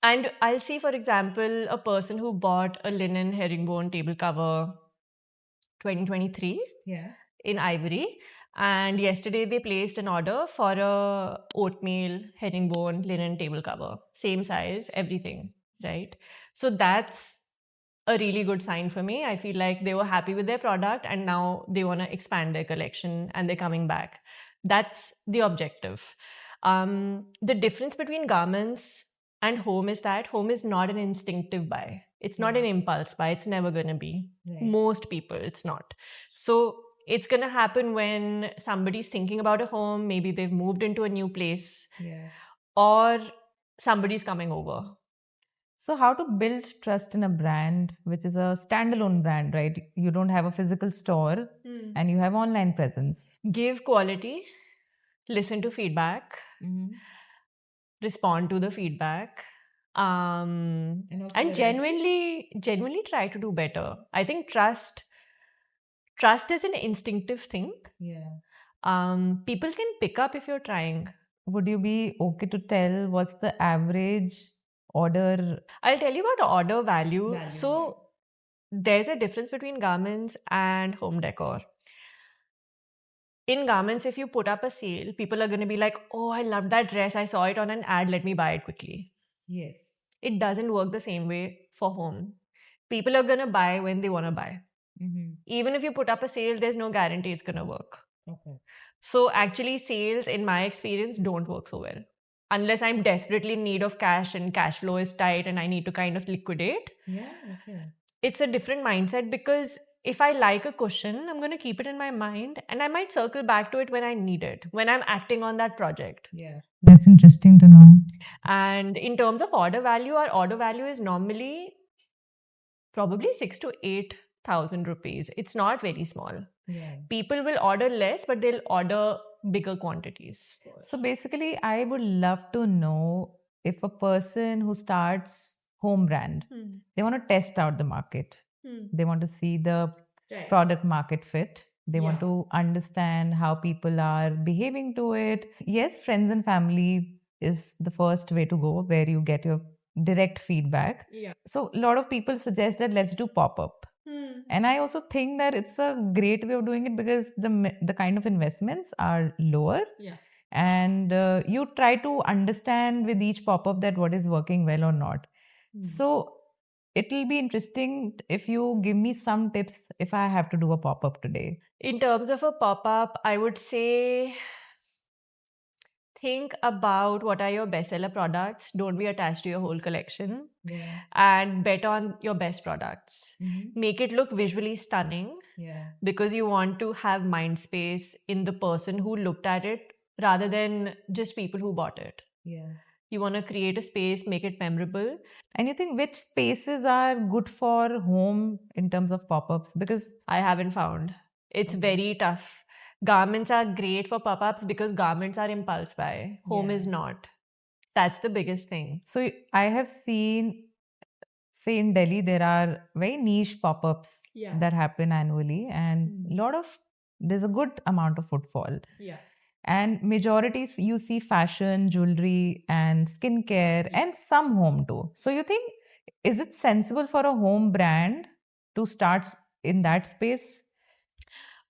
And I'll see, for example, a person who bought a linen herringbone table cover 2023 Yeah. in Ivory, and yesterday they placed an order for a oatmeal herringbone linen table cover, same size, everything, right? So that's a really good sign for me. I feel like they were happy with their product and now they want to expand their collection and they're coming back. That's the objective. The difference between garments and home is that home is not an instinctive buy. It's not an impulse buy. It's never going to be. Right. Most people, it's not. So it's going to happen when somebody's thinking about a home, maybe they've moved into a new place, Yeah. or somebody's coming over. So, how to build trust in a brand which is a standalone brand, right? You don't have a physical store and you have online presence. Give quality, listen to feedback, respond to the feedback, and genuinely try to do better. I think trust is an instinctive thing. Yeah. People can pick up if you're trying. Would you be okay to tell what's the average order? I'll tell you about order value. So there's a difference between garments and home decor. In garments, if you put up a sale, people are going to be like, oh, I love that dress. I saw it on an ad. Let me buy it quickly. Yes. It doesn't work the same way for home. People are going to buy when they want to buy. Even if you put up a sale, there's no guarantee it's going to work. Okay. So actually, sales, in my experience, don't work so well. Unless I'm desperately in need of cash and cash flow is tight and I need to kind of liquidate. Yeah. Okay. It's a different mindset because if I like a cushion, I'm going to keep it in my mind and I might circle back to it when I need it, when I'm acting on that project. Yeah. That's interesting to know. And in terms of order value, our order value is normally probably 6,000 to 8,000 rupees. It's not very small. Yeah. People will order less, but they'll order bigger quantities. So basically, I would love to know if a person who starts home brand, they want to test out the market. They want to see the product market fit. They want to understand how people are behaving to it. Yes, friends and family is the first way to go where you get your direct feedback. Yeah. So a lot of people suggest that let's do pop-up. And I also think that it's a great way of doing it because the kind of investments are lower. Yeah. And you try to understand with each pop-up that what is working well or not. So it'll be interesting if you give me some tips if I have to do a pop-up today. In terms of a pop-up, I would say think about what are your bestseller products. Don't be attached to your whole collection. Yeah. And bet on your best products. Make it look visually stunning Yeah. because you want to have mind space in the person who looked at it rather than just people who bought it. Yeah. You want to create a space, make it memorable. And you think which spaces are good for home in terms of pop-ups? Because I haven't found. It's very tough. Garments are great for pop-ups because garments are impulse buy. Home is not. That's the biggest thing. so I have seen, say in Delhi, there are very niche pop-ups that happen annually, and there's a good amount of footfall. Yeah. And majorities you see fashion, jewelry, and skincare, and some home too. So you think, is it sensible for a home brand to start in that space?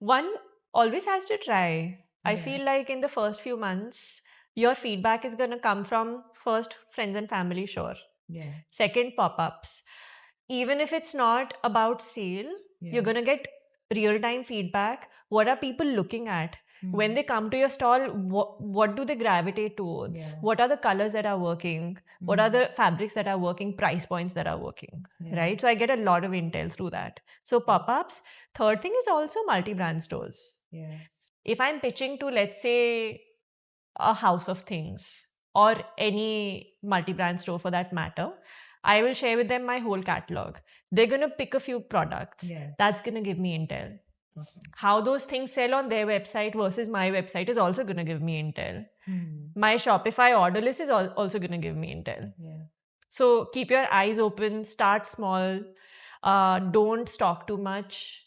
One always has to try. I feel like in the first few months, your feedback is going to come from first friends and family, sure. Yeah. Second, pop-ups. Even if it's not about sale, you're going to get real-time feedback. What are people looking at? When they come to your stall, what do they gravitate towards? What are the colors that are working? What are the fabrics that are working? Price points that are working, right? So I get a lot of intel through that. So pop-ups. Third thing is also multi-brand stores. Yeah. If I'm pitching to, let's say, a House of Things or any multi-brand store for that matter, I will share with them my whole catalog. They're going to pick a few products. That's going to give me intel. Okay. How those things sell on their website versus my website is also going to give me intel. My Shopify order list is also going to give me intel. So keep your eyes open, start small, don't stock too much.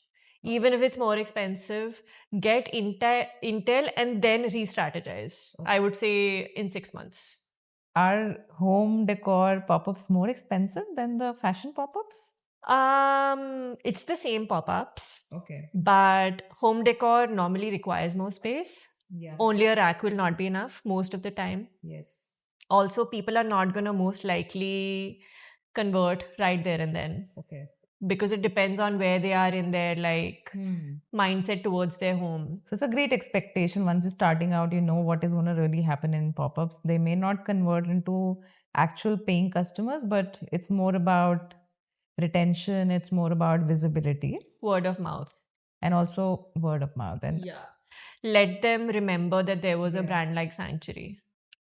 Even if it's more expensive, get intel and then re-strategize. I would say in 6 months. Are home decor pop-ups more expensive than the fashion pop-ups? It's the same pop-ups, Okay. but home decor normally requires more space. Yeah. Only a rack will not be enough most of the time. Yes. Also, people are not going to most likely convert right there and then, Okay. because it depends on where they are in their mindset towards their home. So it's a great expectation. Once you're starting out, you know what is going to really happen in pop-ups. They may not convert into actual paying customers, but it's more about retention. It's more about visibility Word of mouth. and also word of mouth. And Let them remember that there was a Yeah. brand like Sanctuary.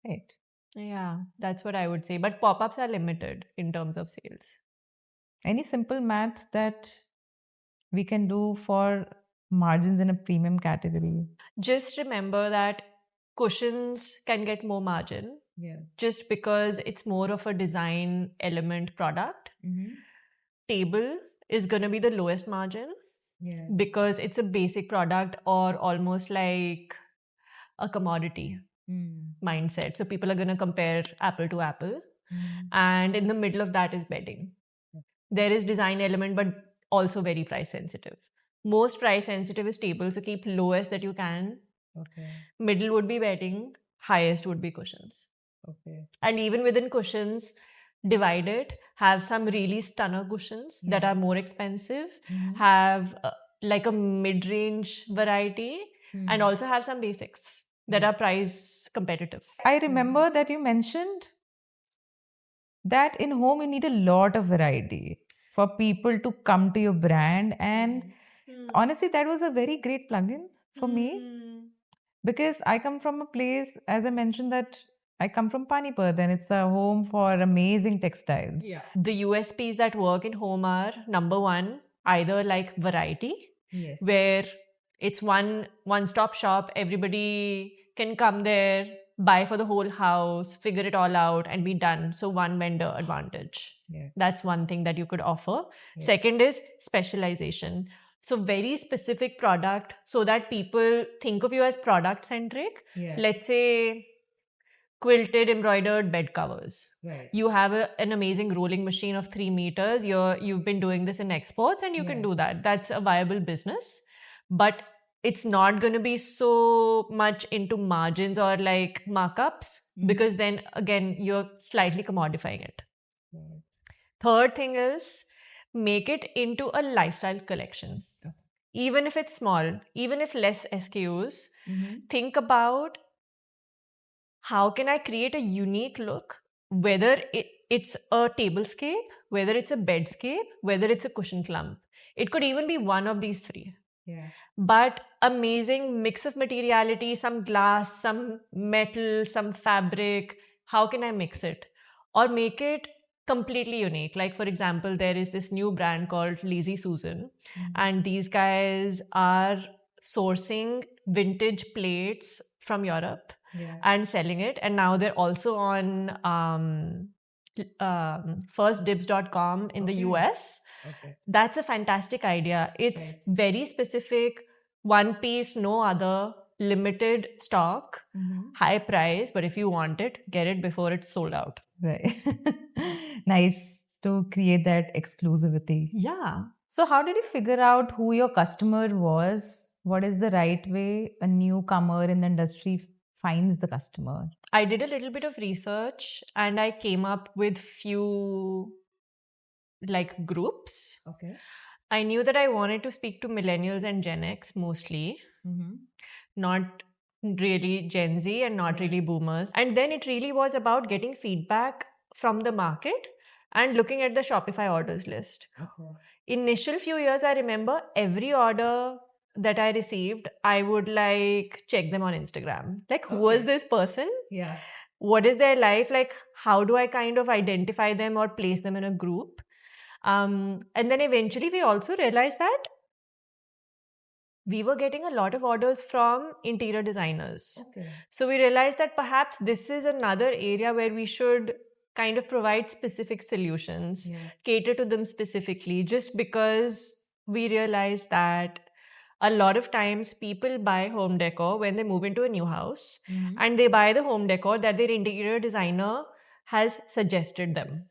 right. Yeah, that's what I would say. But pop-ups are limited in terms of sales. Any simple math that we can do for margins in a premium category? Just remember that cushions can get more margin Yeah. just because it's more of a design element product. Table is going to be the lowest margin Yeah. because it's a basic product or almost like a commodity mindset. So people are going to compare apple to apple. And in the middle of that is bedding. There is design element, but also very price sensitive. Most price sensitive is table, so keep lowest that you can. Okay. Middle would be bedding, highest would be cushions. Okay. And even within cushions, divide it, have some really stunner cushions that are more expensive, have like a mid-range variety, and also have some basics that are price competitive. I remember that you mentioned that in home you need a lot of variety for people to come to your brand. And honestly, that was a very great plugin for me because I come from a place, as I mentioned, that I come from Panipat and it's a home for amazing textiles. The USPs that work in home are number one, either like variety, Yes. where it's one-stop shop, everybody can come there, buy for the whole house, figure it all out, and be done. So one vendor advantage. Yeah. That's one thing that you could offer. Second is specialization. So very specific product so that people think of you as product centric. Yeah. Let's say quilted embroidered bed covers. Right. You have an amazing rolling machine of 3 meters. You've been doing this in exports and you can do that. That's a viable business. But it's not going to be so much into margins or like markups because then again, you're slightly commodifying it. Right. Third thing is make it into a lifestyle collection. Even if it's small, even if less SKUs, think about how can I create a unique look, whether it's a tablescape, whether it's a bedscape, whether it's a cushion clump. It could even be one of these three. Yeah. But amazing mix of materiality, some glass, some metal, some fabric. How can I mix it? Or make it completely unique. Like, for example, there is this new brand called Lazy Susan. And these guys are sourcing vintage plates from Europe and selling it. And now they're also on firstdibs.com in the US. Okay. That's a fantastic idea. It's very specific, one piece, no other, limited stock, high price. But if you want it, get it before it's sold out. Right. Nice to create that exclusivity. Yeah. So, how did you figure out who your customer was? What is the right way a newcomer in the industry finds the customer? I did a little bit of research and I came up with few like groups. Okay. I knew that I wanted to speak to millennials and Gen X mostly, not really Gen Z and not really boomers. And then it really was about getting feedback from the market and looking at the Shopify orders list. Okay. Initial few years, I remember every order that I received, I would like check them on Instagram. Like, who is this person? Yeah. What is their life? Like, how do I kind of identify them or place them in a group? And then eventually we also realized that we were getting a lot of orders from interior designers. Okay. So we realized that perhaps this is another area where we should kind of provide specific solutions, cater to them specifically, just because we realized that A lot of times people buy home decor when they move into a new house, Mhm. and they buy the home decor that their interior designer has suggested them.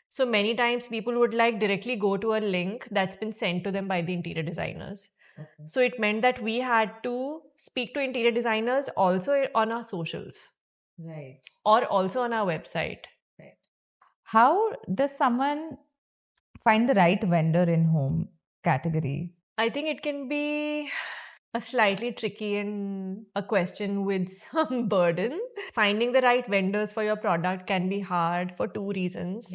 So many times people would like directly go to a link that's been sent to them by the interior designers. Okay. So it meant that we had to speak to interior designers also on our socials Right. or also on our website. Right. How does someone find the right vendor in home category? I think it can be a slightly tricky and a question with some burden. Finding the right vendors for your product can be hard for two reasons.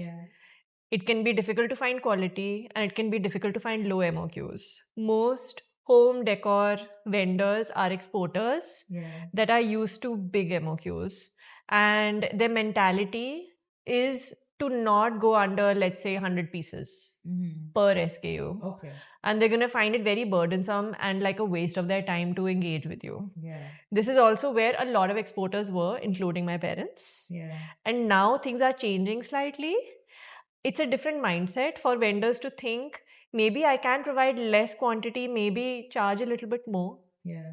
It can be difficult to find quality and it can be difficult to find low MOQs. Most home decor vendors are exporters that are used to big MOQs, and their mentality is to not go under, let's say, 100 pieces per SKU. Okay. And they're going to find it very burdensome and like a waste of their time to engage with you. Yeah. This is also where a lot of exporters were, including my parents. Yeah. And now things are changing slightly. It's a different mindset for vendors to think maybe I can provide less quantity, maybe charge a little bit more, Yeah.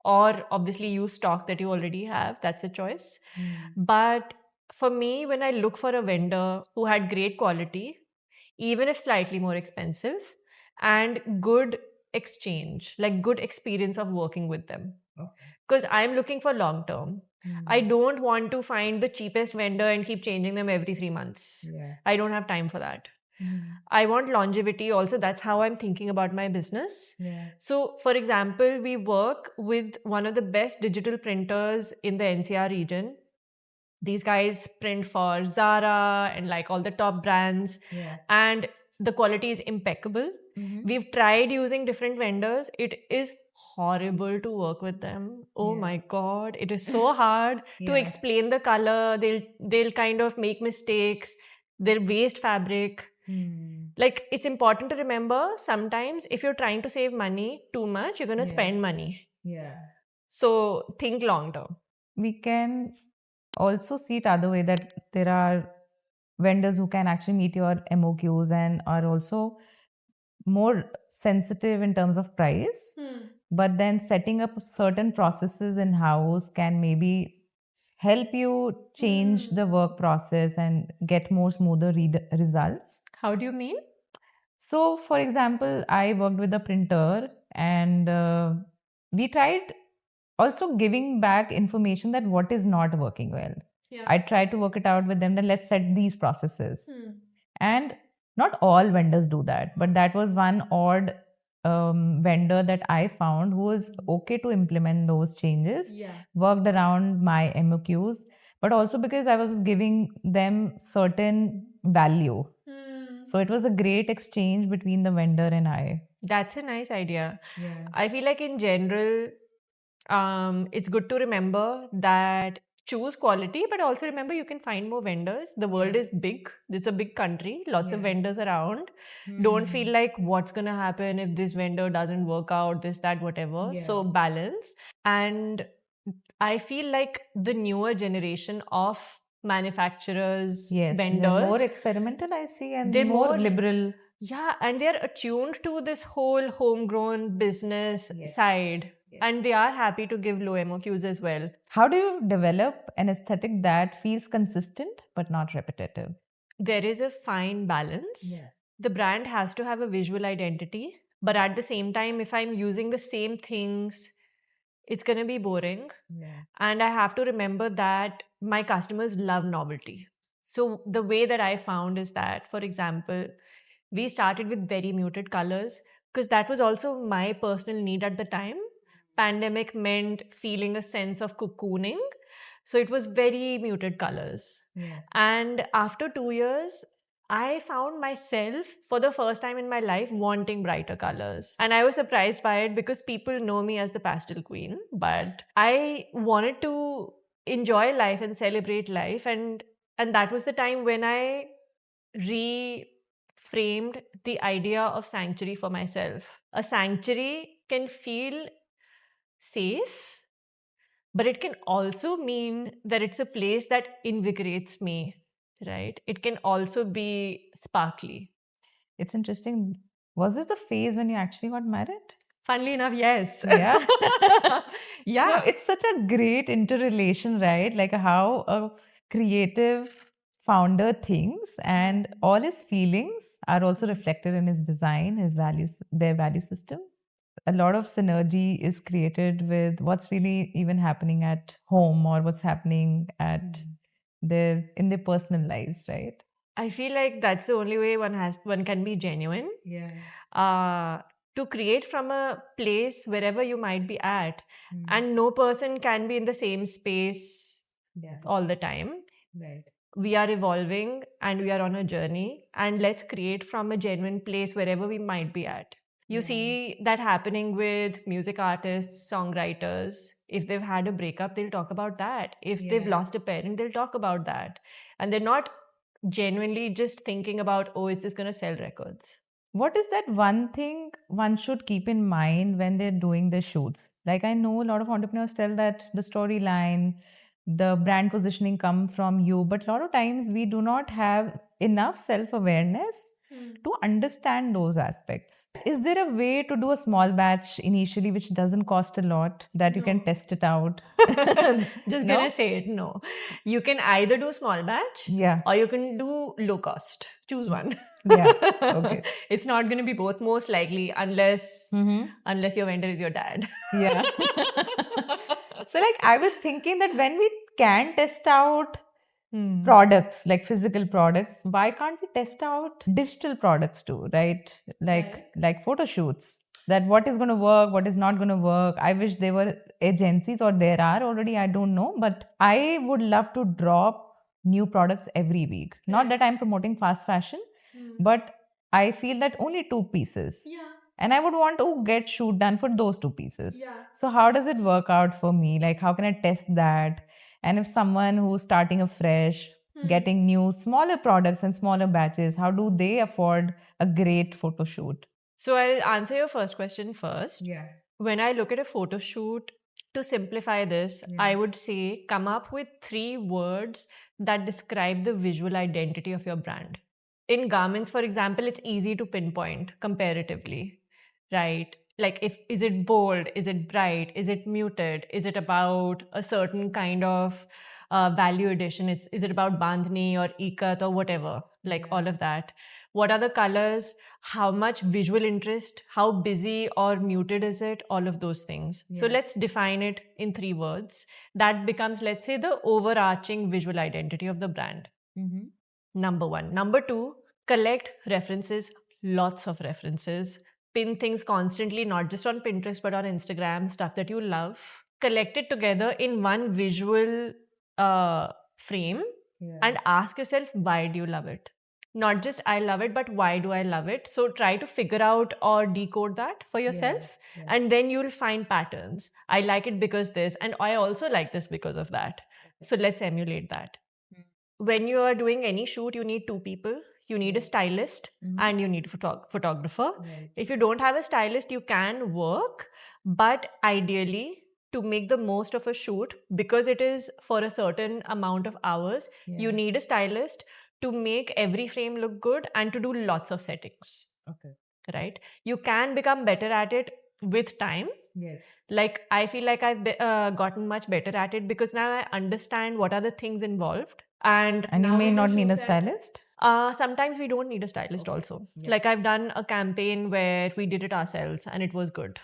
or obviously use stock that you already have. That's a choice. But for me, when I look for a vendor who had great quality, even if slightly more expensive, and good exchange, like good experience of working with them. Because I'm looking for long term. I don't want to find the cheapest vendor and keep changing them every 3 months. Yeah. I don't have time for that. I want longevity also. That's how I'm thinking about my business. Yeah. So, for example, we work with one of the best digital printers in the NCR region. These guys print for Zara and like all the top brands, Yeah. and the quality is impeccable. We've tried using different vendors. It is horrible to work with them. Oh Yeah. my god, it is so hard to Yeah. explain the color. They'll kind of make mistakes. They'll waste fabric. Like, it's important to remember sometimes if you're trying to save money too much, you're going to spend money. Yeah. So think long term. We can also see it other way, that there are vendors who can actually meet your MOQs and are also more sensitive in terms of price. But then setting up certain processes in house can maybe help you change the work process and get more smoother results. How do you mean? So, for example, I worked with a printer and we tried also giving back information that what is not working well. I tried to work it out with them that let's set these processes. And not all vendors do that, but that was one odd vendor that I found who was okay to implement those changes, worked around my MOQs, but also because I was giving them certain value. So it was a great exchange between the vendor and I. That's a nice idea. Yeah. I feel like in general, it's good to remember that choose quality, but also remember you can find more vendors. The world is big. It's a big country, lots of vendors around. Don't feel like what's going to happen if this vendor doesn't work out, this, that, whatever. So balance. And I feel like the newer generation of manufacturers, Yes, they're vendors, more experimental, I see, and they're more more- liberal. yeah, and they're attuned to this whole homegrown business side. And they are happy to give low MOQs as well. How do you develop an aesthetic that feels consistent but not repetitive? There is a fine balance. The brand has to have a visual identity, but at the same time, if I'm using the same things, it's going to be boring. And I have to remember that my customers love novelty. So the way that I found is that, for example, we started with very muted colors because that was also my personal need at the time. Pandemic meant feeling a sense of cocooning. So it was very muted colors. And after 2 years, I found myself for the first time in my life wanting brighter colors. And I was surprised by it because people know me as the pastel queen. But I wanted to enjoy life and celebrate life. And that was the time when I reframed the idea of sanctuary for myself. A sanctuary can feel safe, but it can also mean that it's a place that invigorates me, right? It can also be sparkly. It's interesting. Was this the phase when you actually got married? Funnily enough, yes. Yeah. Yeah. So it's such a great interrelation, right? Like how a creative founder thinks and all his feelings are also reflected in his design, his values, their value system. A lot of synergy is created with what's really even happening at home or what's happening at their in their personal lives, right? I feel like that's the only way one can be genuine. Yeah. To create from a place wherever you might be at, and no person can be in the same space Yeah. all the time. Right. We are evolving and we are on a journey, and let's create from a genuine place wherever we might be at. You see that happening with music artists, songwriters. If they've had a breakup, they'll talk about that. If they've lost a parent, they'll talk about that. And they're not genuinely just thinking about, oh, is this going to sell records? What is that one thing one should keep in mind when they're doing the shoots? Like I know a lot of entrepreneurs tell that the storyline, the brand positioning come from you, but a lot of times we do not have enough self-awareness to understand those aspects. Is there a way to do a small batch initially which doesn't cost a lot that you can test it out? Just No? gonna say it, no. You can either do small batch Yeah. or you can do low cost. Choose one. Yeah. Okay. It's not gonna be both, most likely, unless Mm-hmm. unless your vendor is your dad. Yeah. So, like, I was thinking that when we can test out products, like physical products, why can't we test out digital products too, right? Like photo shoots. That what is going to work, what is not going to work. I wish there were agencies, or there are already. I don't know, but I would love to drop new products every week. Not that I'm promoting fast fashion, but I feel that only 2 pieces. And I would want to get shoot done for those 2 pieces. So how does it work out for me? Like how can I test that? And if someone who's starting afresh, getting new smaller products and smaller batches, how do they afford a great photo shoot? So I'll answer your first question first. Yeah. When I look at a photo shoot, to simplify this, I would say come up with 3 words that describe the visual identity of your brand. In garments, for example, it's easy to pinpoint comparatively, right? Like, is it bold? Is it bright? Is it muted? Is it about a certain kind of value addition? Is it about bandhani or ikat or whatever? Like all of that. What are the colors? How much visual interest? How busy or muted is it? All of those things. So let's define it in 3 words. That becomes, let's say, the overarching visual identity of the brand. Number 1. Number 2, collect references, lots of references. Pin things constantly, not just on Pinterest, but on Instagram, stuff that you love. Collect it together in one visual frame and ask yourself, why do you love it? Not just I love it, but why do I love it? So try to figure out or decode that for yourself. And then you'll find patterns. I like it because this, and I also like this because of that. So let's emulate that. When you are doing any shoot, you need 2 people. You need a stylist and you need a photographer. If you don't have a stylist, you can work. But ideally, to make the most of a shoot, because it is for a certain amount of hours, you need a stylist to make every frame look good and to do lots of settings. Okay. Right? You can become better at it with time. Yes. Like, I feel like I've gotten much better at it because now I understand what are the things involved. And you may not need a stylist? Sometimes we don't need a stylist also. Like, I've done a campaign where we did it ourselves and it was good.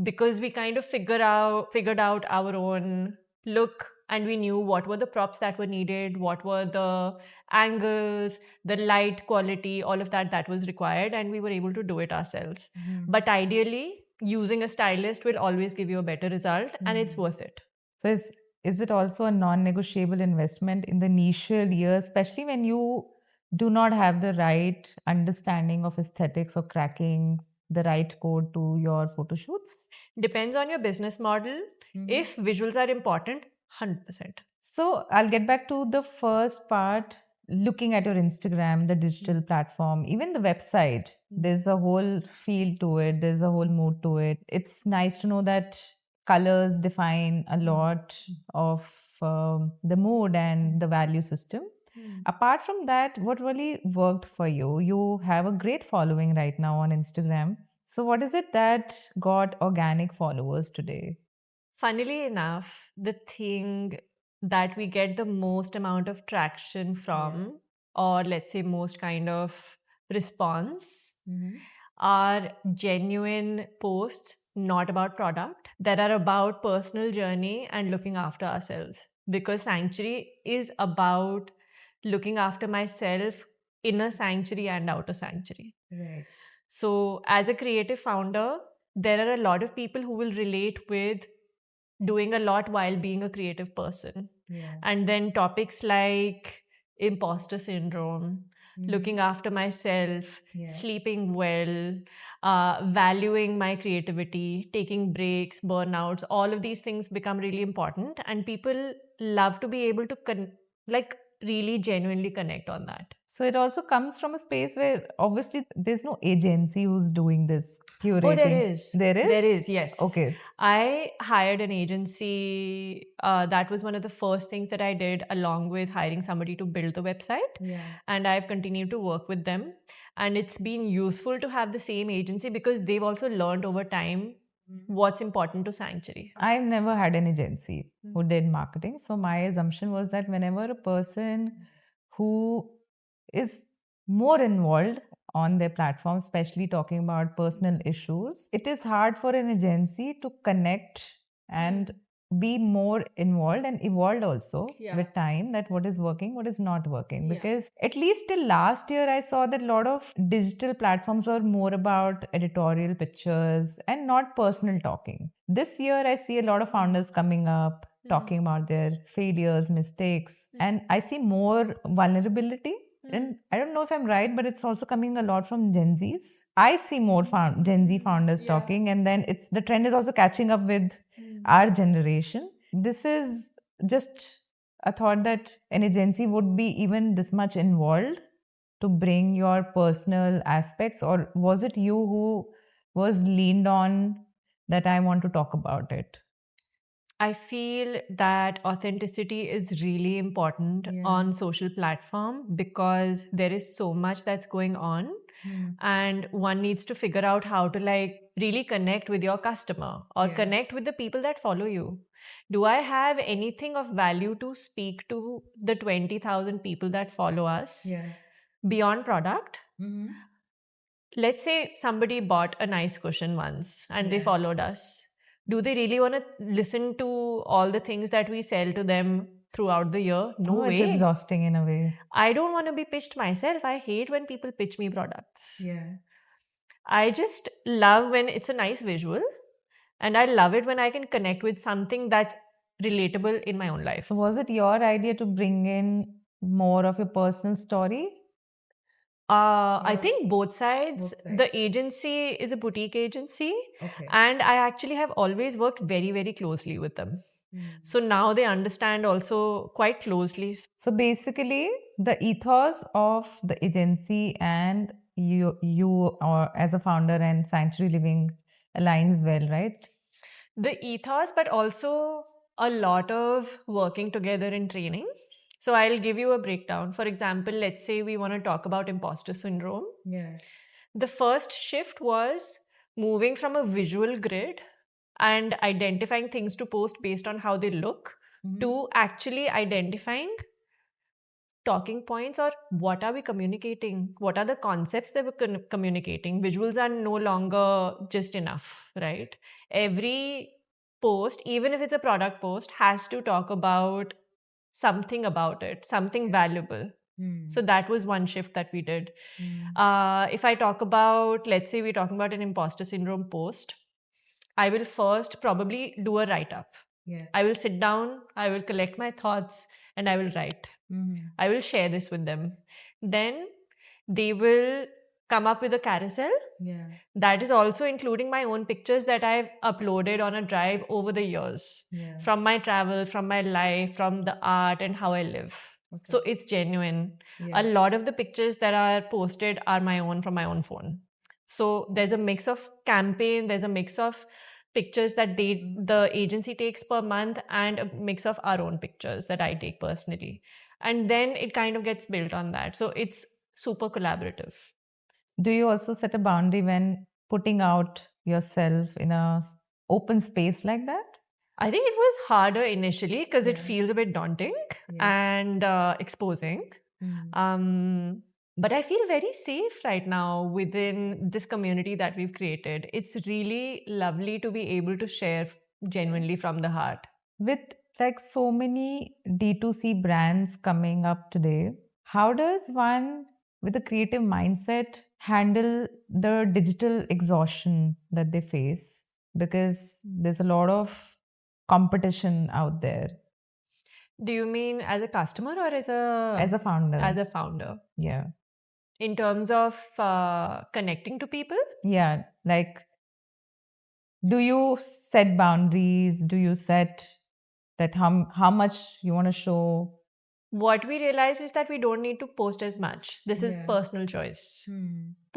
Because we kind of figured out our own look, and we knew what were the props that were needed, what were the angles, the light quality, all of that was required, and we were able to do it ourselves. But ideally, using a stylist will always give you a better result, and it's worth it. So is it also a non-negotiable investment in the initial years, especially when you do not have the right understanding of aesthetics or cracking the right code to your photo shoots? Depends on your business model. If visuals are important, 100%. So I'll get back to the first part, looking at your Instagram, the digital platform, even the website. There's a whole feel to it. There's a whole mood to it. It's nice to know that colors define a lot of the mood and the value system. Apart from that, what really worked for you? You have a great following right now on Instagram. So, what is it that got organic followers today? Funnily enough, the thing that we get the most amount of traction from, or let's say most kind of response, are genuine posts not about product, that are about personal journey and looking after ourselves. Because Sanctuary is about looking after myself, inner sanctuary and outer sanctuary. Right. So, as a creative founder, there are a lot of people who will relate with doing a lot while being a creative person. Yeah. And then topics like imposter syndrome, looking after myself, Yeah. sleeping well, valuing my creativity, taking breaks, burnouts, all of these things become really important. And people love to be able to really genuinely connect on that. So it also comes from a space where obviously there's no agency who's doing this curating. Oh, there is. There is? There is, yes. Okay. I hired an agency. That was one of the first things that I did, along with hiring somebody to build the website. Yeah. And I've continued to work with them. And it's been useful to have the same agency because they've also learned over time what's important to Sanctuary. I've never had an agency who did marketing. So my assumption was that whenever a person who is more involved on their platform, especially talking about personal issues, it is hard for an agency to connect and be more involved and evolved also with time, that what is working, what is not working. Because at least till last year, I saw that a lot of digital platforms were more about editorial pictures and not personal talking. This year, I see a lot of founders coming up, talking about their failures, mistakes, and I see more vulnerability. And I don't know if I'm right, but it's also coming a lot from Gen Zs. I see more Gen Z founders talking, and then the trend is also catching up with our generation. This is just a thought that an agency would be even this much involved to bring your personal aspects, or was it you who was leaned on that I want to talk about it? I feel that authenticity is really important on social platform because there is so much that's going on and one needs to figure out how to really connect with your customer or connect with the people that follow you. Do I have anything of value to speak to the 20,000 people that follow us beyond product? Let's say somebody bought a nice cushion once and they followed us. Do they really want to listen to all the things that we sell to them throughout the year? No way. It's exhausting in a way. I don't want to be pitched myself. I hate when people pitch me products. I just love when it's a nice visual, and I love it when I can connect with something that's relatable in my own life. So was it your idea to bring in more of your personal story? I think both sides. The agency is a boutique agency, and I actually have always worked very, very closely with them. So now they understand also quite closely. So basically, the ethos of the agency and you or as a founder and Sanctuary Living aligns well, right? The ethos, but also a lot of working together in training. So I'll give you a breakdown. For example, let's say we want to talk about imposter syndrome. The first shift was moving from a visual grid and identifying things to post based on how they look to actually identifying talking points or what are we communicating? What are the concepts that we're communicating? Visuals are no longer just enough, right? Every post, even if it's a product post, has to talk about something about it, something valuable. So that was one shift that we did. If I talk about, let's say we're talking about an imposter syndrome post, I will first probably do a write-up. I will sit down, I will collect my thoughts, and I will write. I will share this with them. Then they will come up with a carousel. That is also including my own pictures that I've uploaded on a drive over the years from my travels, from my life, from the art and how I live. So it's genuine. A lot of the pictures that are posted are my own from my own phone. So there's a mix of campaign, there's a mix of pictures that the agency takes per month and a mix of our own pictures that I take personally. And then it kind of gets built on that. So it's super collaborative. Do you also set a boundary when putting out yourself in a open space like that? I think it was harder initially because it Yeah. feels a bit daunting Yes. and exposing. But I feel very safe right now within this community that we've created. It's really lovely to be able to share genuinely from the heart. With like so many D2C brands coming up today, how does one with a creative mindset handle the digital exhaustion that they face? Because there's a lot of competition out there. Do you mean as a customer or as a founder. as a founder? Yeah. In terms of connecting to people? Yeah. Like, do you set boundaries? Do you set that how much you want to show? What we realize is that we don't need to post as much. This is Yeah. personal choice.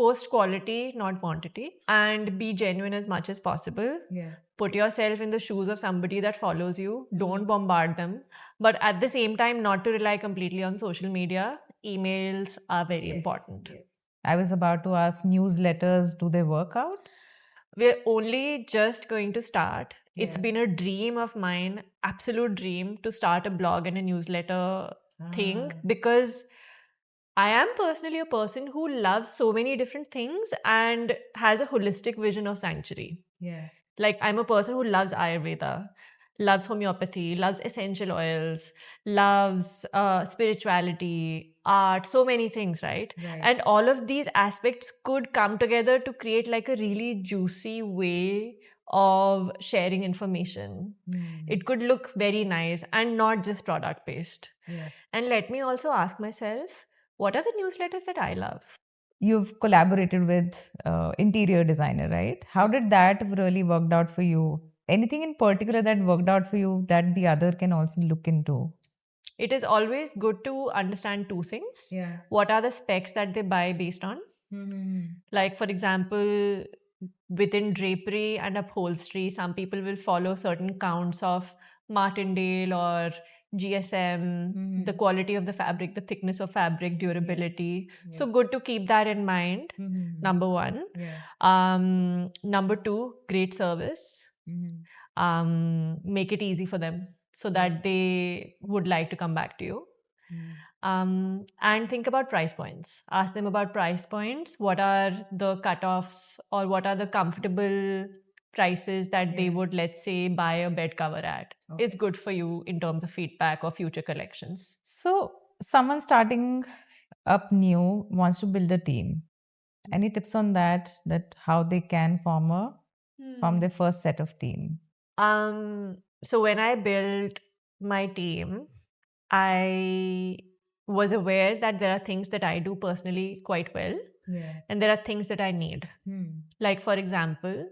Post quality, not quantity, and be genuine as much as possible. Yeah. Put yourself in the shoes of somebody that follows you. Don't bombard them. But at the same time, not to rely completely on social media. Emails are very important. Yes. I was about to ask, newsletters, do they work out? We're only just going to start. It's Yeah. been a dream of mine, absolute dream, to start a blog and a newsletter thing because I am personally a person who loves so many different things and has a holistic vision of sanctuary. Yeah. Like, I'm a person who loves Ayurveda, loves homeopathy, loves essential oils, loves spirituality, art, so many things, right? Right. And all of these aspects could come together to create like a really juicy way of sharing information. It could look very nice and not just product based. Yeah. And let me also ask myself, what are the newsletters that I love? You've collaborated with interior designer, right? How did that really worked out for you? Anything in particular that worked out for you that the other can also look into? It is always good to understand two things. Yeah. What are the specs that they buy based on? Like, for example, within drapery and upholstery, some people will follow certain counts of Martindale or GSM, the quality of the fabric, the thickness of fabric, durability. So good to keep that in mind. Number one. Yeah. Number two, great service. Make it easy for them so that they would like to come back to you. And think about price points. Ask them about price points. What are the cutoffs or what are the comfortable prices that they would, let's say, buy a bed cover at? Okay. It's good for you in terms of feedback or future collections. So, someone starting up new wants to build a team. Any tips on that? That how they can form their first set of team? So when I built my team, I was aware that there are things that I do personally quite well, and there are things that I need. Like, for example,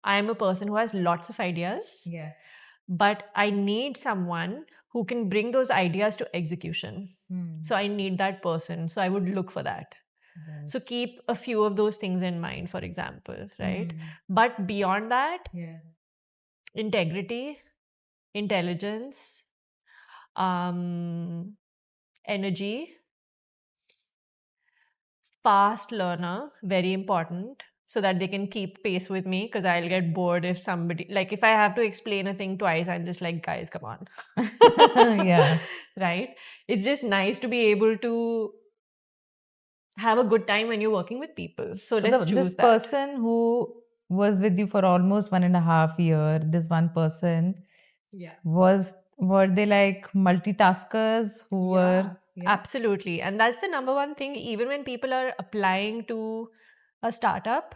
I am a person who has lots of ideas, but I need someone who can bring those ideas to execution. So I need that person. So I would look for that. So keep a few of those things in mind, for example, right? But beyond that, integrity, intelligence, energy, fast learner, very important, so that they can keep pace with me, because I'll get bored if somebody, like, if I have to explain a thing twice, I'm just like, guys, come on. Yeah. Right? It's just nice to be able to have a good time when you're working with people. So let's choose this that. person who was with you for almost 1.5 years, this one person, were they like multitaskers who were Absolutely. And that's the number one thing. Even when people are applying to a startup,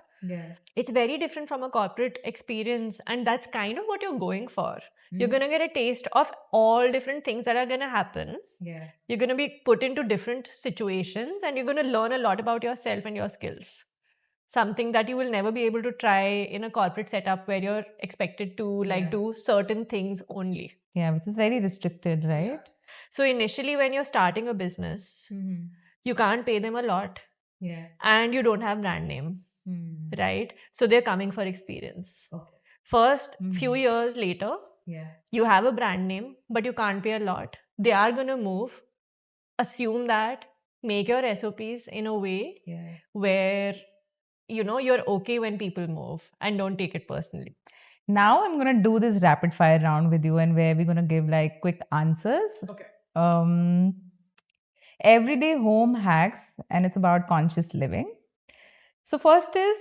it's very different from a corporate experience. And that's kind of what you're going for. You're going to get a taste of all different things that are going to happen. You're going to be put into different situations and you're going to learn a lot about yourself and your skills. Something that you will never be able to try in a corporate setup where you're expected to do certain things only. Yeah, which is very restricted, right? So initially, when you're starting a business, you can't pay them a lot and you don't have brand name, right? So they're coming for experience. First, few years later, you have a brand name, but you can't pay a lot. They are going to move, assume that, make your SOPs in a way where you're okay when people move and don't take it personally. Now I'm gonna do this rapid fire round with you, and where we're gonna give like quick answers. Okay. Um, everyday home hacks, and it's about conscious living. So first is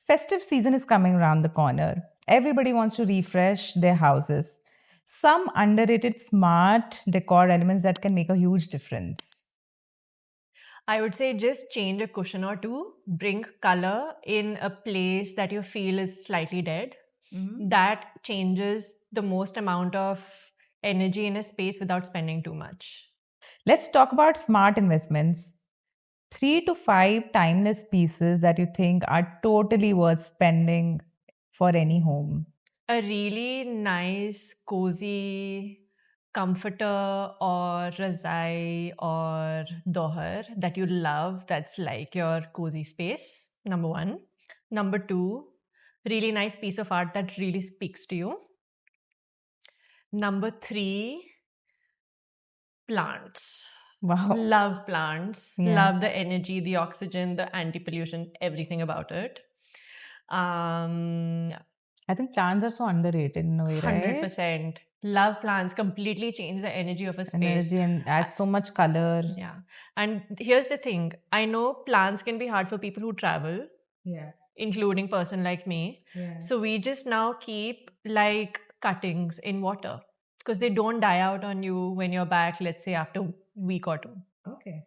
festive season is coming around the corner. Everybody wants to refresh their houses. Some underrated smart decor elements that can make a huge difference. I would say just change a cushion or two, bring color in a place that you feel is slightly dead. That changes the most amount of energy in a space without spending too much. Let's talk about smart investments. 3 to 5 timeless pieces that you think are totally worth spending for any home. A really nice, cozy comforter or razai or dohar that you love, that's like your cozy space, number one. Number two, really nice piece of art that really speaks to you. Number three, plants. Wow. Love plants. Yeah. Love the energy, the oxygen, the anti-pollution, everything about it. I think plants are so underrated in a way, right? 100%. Love plants, completely change the energy of a space. Energy and add so much color. Yeah. And here's the thing. I know plants can be hard for people who travel, Yeah. including person like me. Yeah. So we just now keep like cuttings in water because they don't die out on you when you're back, let's say after a week or two. Okay.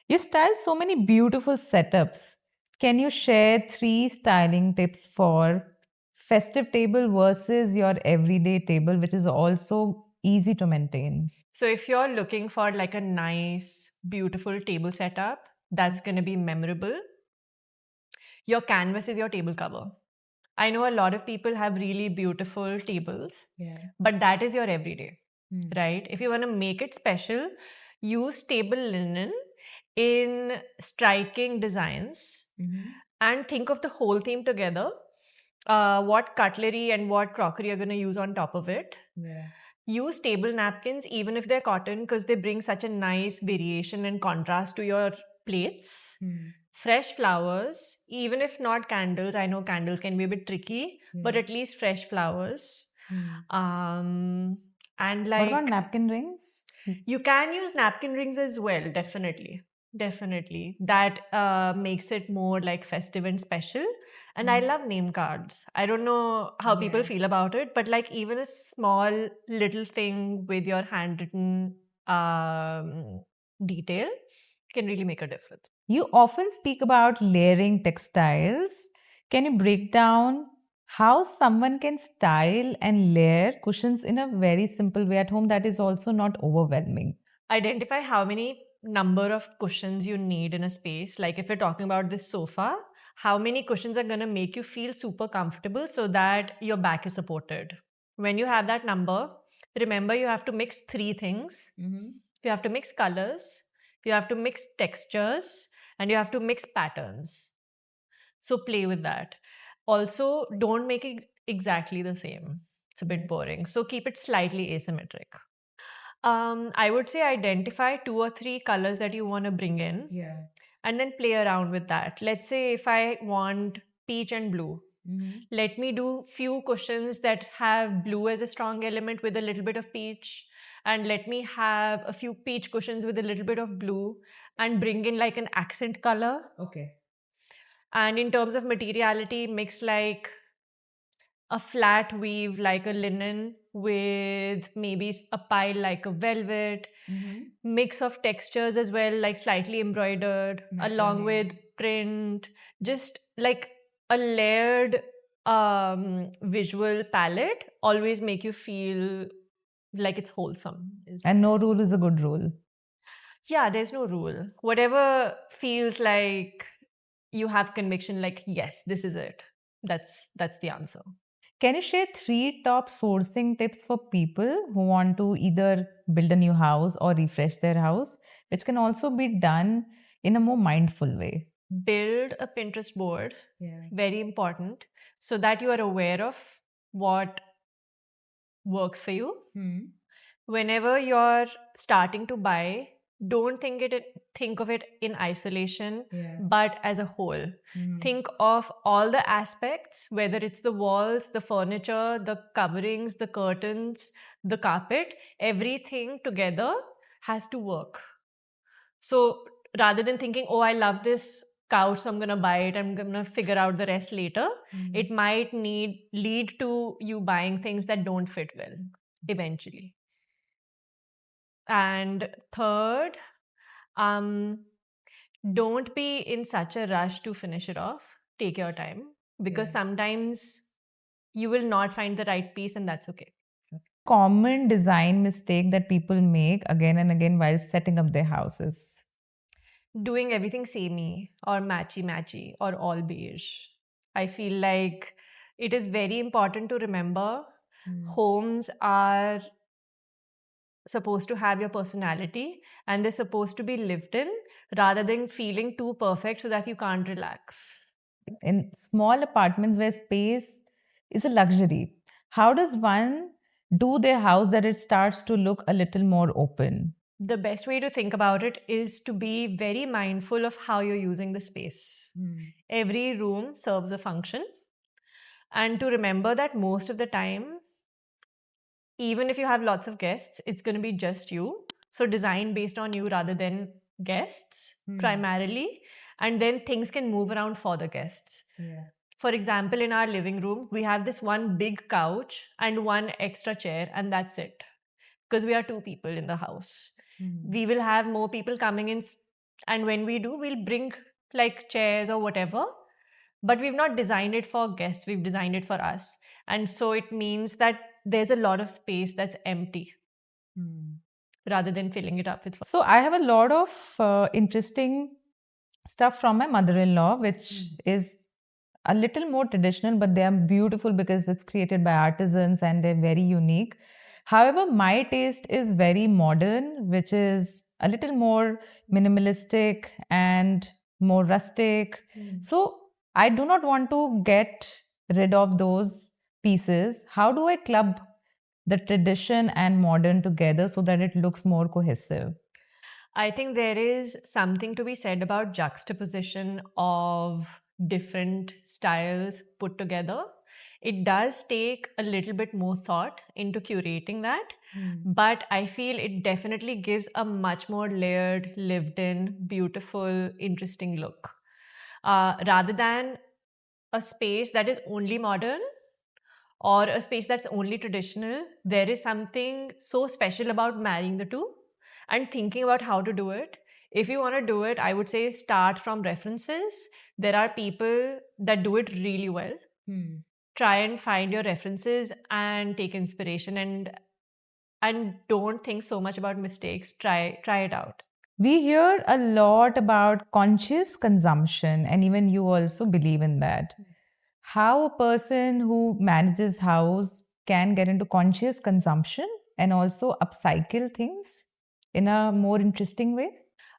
You style so many beautiful setups. Can you share 3 styling tips for festive table versus your everyday table, which is also easy to maintain? So if you're looking for like a nice, beautiful table setup that's going to be memorable, your canvas is your table cover. I know a lot of people have really beautiful tables, but that is your everyday, right? If you want to make it special, use table linen in striking designs and think of the whole theme together. What cutlery and what crockery you're going to use on top of it. Use table napkins, even if they're cotton, because they bring such a nice variation and contrast to your plates. Fresh flowers, even if not candles. I know candles can be a bit tricky, but at least fresh flowers. And like, what about napkin rings? You can use napkin rings as well, definitely. Definitely. That makes it more like festive and special. And I love name cards. I don't know how people feel about it, but like even a small little thing with your handwritten detail can really make a difference. You often speak about layering textiles. Can you break down how someone can style and layer cushions in a very simple way at home that is also not overwhelming? Identify how many number of cushions you need in a space. Like if we're talking about this sofa, how many cushions are going to make you feel super comfortable so that your back is supported. When you have that number, remember you have to mix 3 things. You have to mix colors, you have to mix textures, and you have to mix patterns. So play with that. Also, don't make it exactly the same. It's a bit boring. So keep it slightly asymmetric. I would say identify 2 or 3 colors that you want to bring in. And then play around with that. Let's say if I want peach and blue, let me do few cushions that have blue as a strong element with a little bit of peach. And let me have a few peach cushions with a little bit of blue and bring in like an accent color. Okay. And in terms of materiality, mix like a flat weave like a linen with maybe a pile like a velvet, mix of textures as well, like slightly embroidered, along with print, just like a layered visual palette, always make you feel like it's wholesome. And no rule is a good rule. Yeah, there's no rule. Whatever feels like you have conviction, like, yes, this is it. That's the answer. Can you share 3 top sourcing tips for people who want to either build a new house or refresh their house, which can also be done in a more mindful way? Build a Pinterest board, very important, so that you are aware of what works for you. Whenever you're starting to buy, don't think of it in isolation, Yeah. but as a whole. Think of all the aspects, whether it's the walls, the furniture, the coverings, the curtains, the carpet, everything together has to work. So rather than thinking, oh, I love this couch, so I'm going to buy it, I'm going to figure out the rest later, it might lead to you buying things that don't fit well eventually. And third, don't be in such a rush to finish it off. Take your time, because sometimes you will not find the right piece, and that's okay. Common design mistake that people make again and again while setting up their houses. Doing everything samey or matchy or all beige. I feel like it is very important to remember homes are supposed to have your personality, and they're supposed to be lived in rather than feeling too perfect so that you can't relax. In small apartments where space is a luxury, how does one do their house that it starts to look a little more open? The best way to think about it is to be very mindful of how you're using the space. Every room serves a function, and to remember that most of the time, even if you have lots of guests, it's going to be just you. So design based on you rather than guests primarily, and then things can move around for the guests. For example, in our living room, we have this one big couch and one extra chair, and that's it. Because we are 2 people in the house. We will have more people coming in, and when we do, we'll bring like chairs or whatever. But we've not designed it for guests, we've designed it for us. And so it means that there's a lot of space that's empty rather than filling it up with. So I have a lot of interesting stuff from my mother-in-law, which is a little more traditional, but they are beautiful because it's created by artisans and they're very unique. However, my taste is very modern, which is a little more minimalistic and more rustic. So I do not want to get rid of those pieces. How do I club the tradition and modern together so that it looks more cohesive? I think there is something to be said about juxtaposition of different styles put together. It does take a little bit more thought into curating that, but I feel it definitely gives a much more layered, lived in, beautiful, interesting look. Rather than a space that is only modern or a space that's only traditional, there is something so special about marrying the two and thinking about how to do it. If you want to do it, I would say start from references. There are people that do it really well. Try and find your references and take inspiration, and don't think so much about mistakes. Try it out. We hear a lot about conscious consumption, and even you also believe in that. How a person who manages house can get into conscious consumption and also upcycle things in a more interesting way?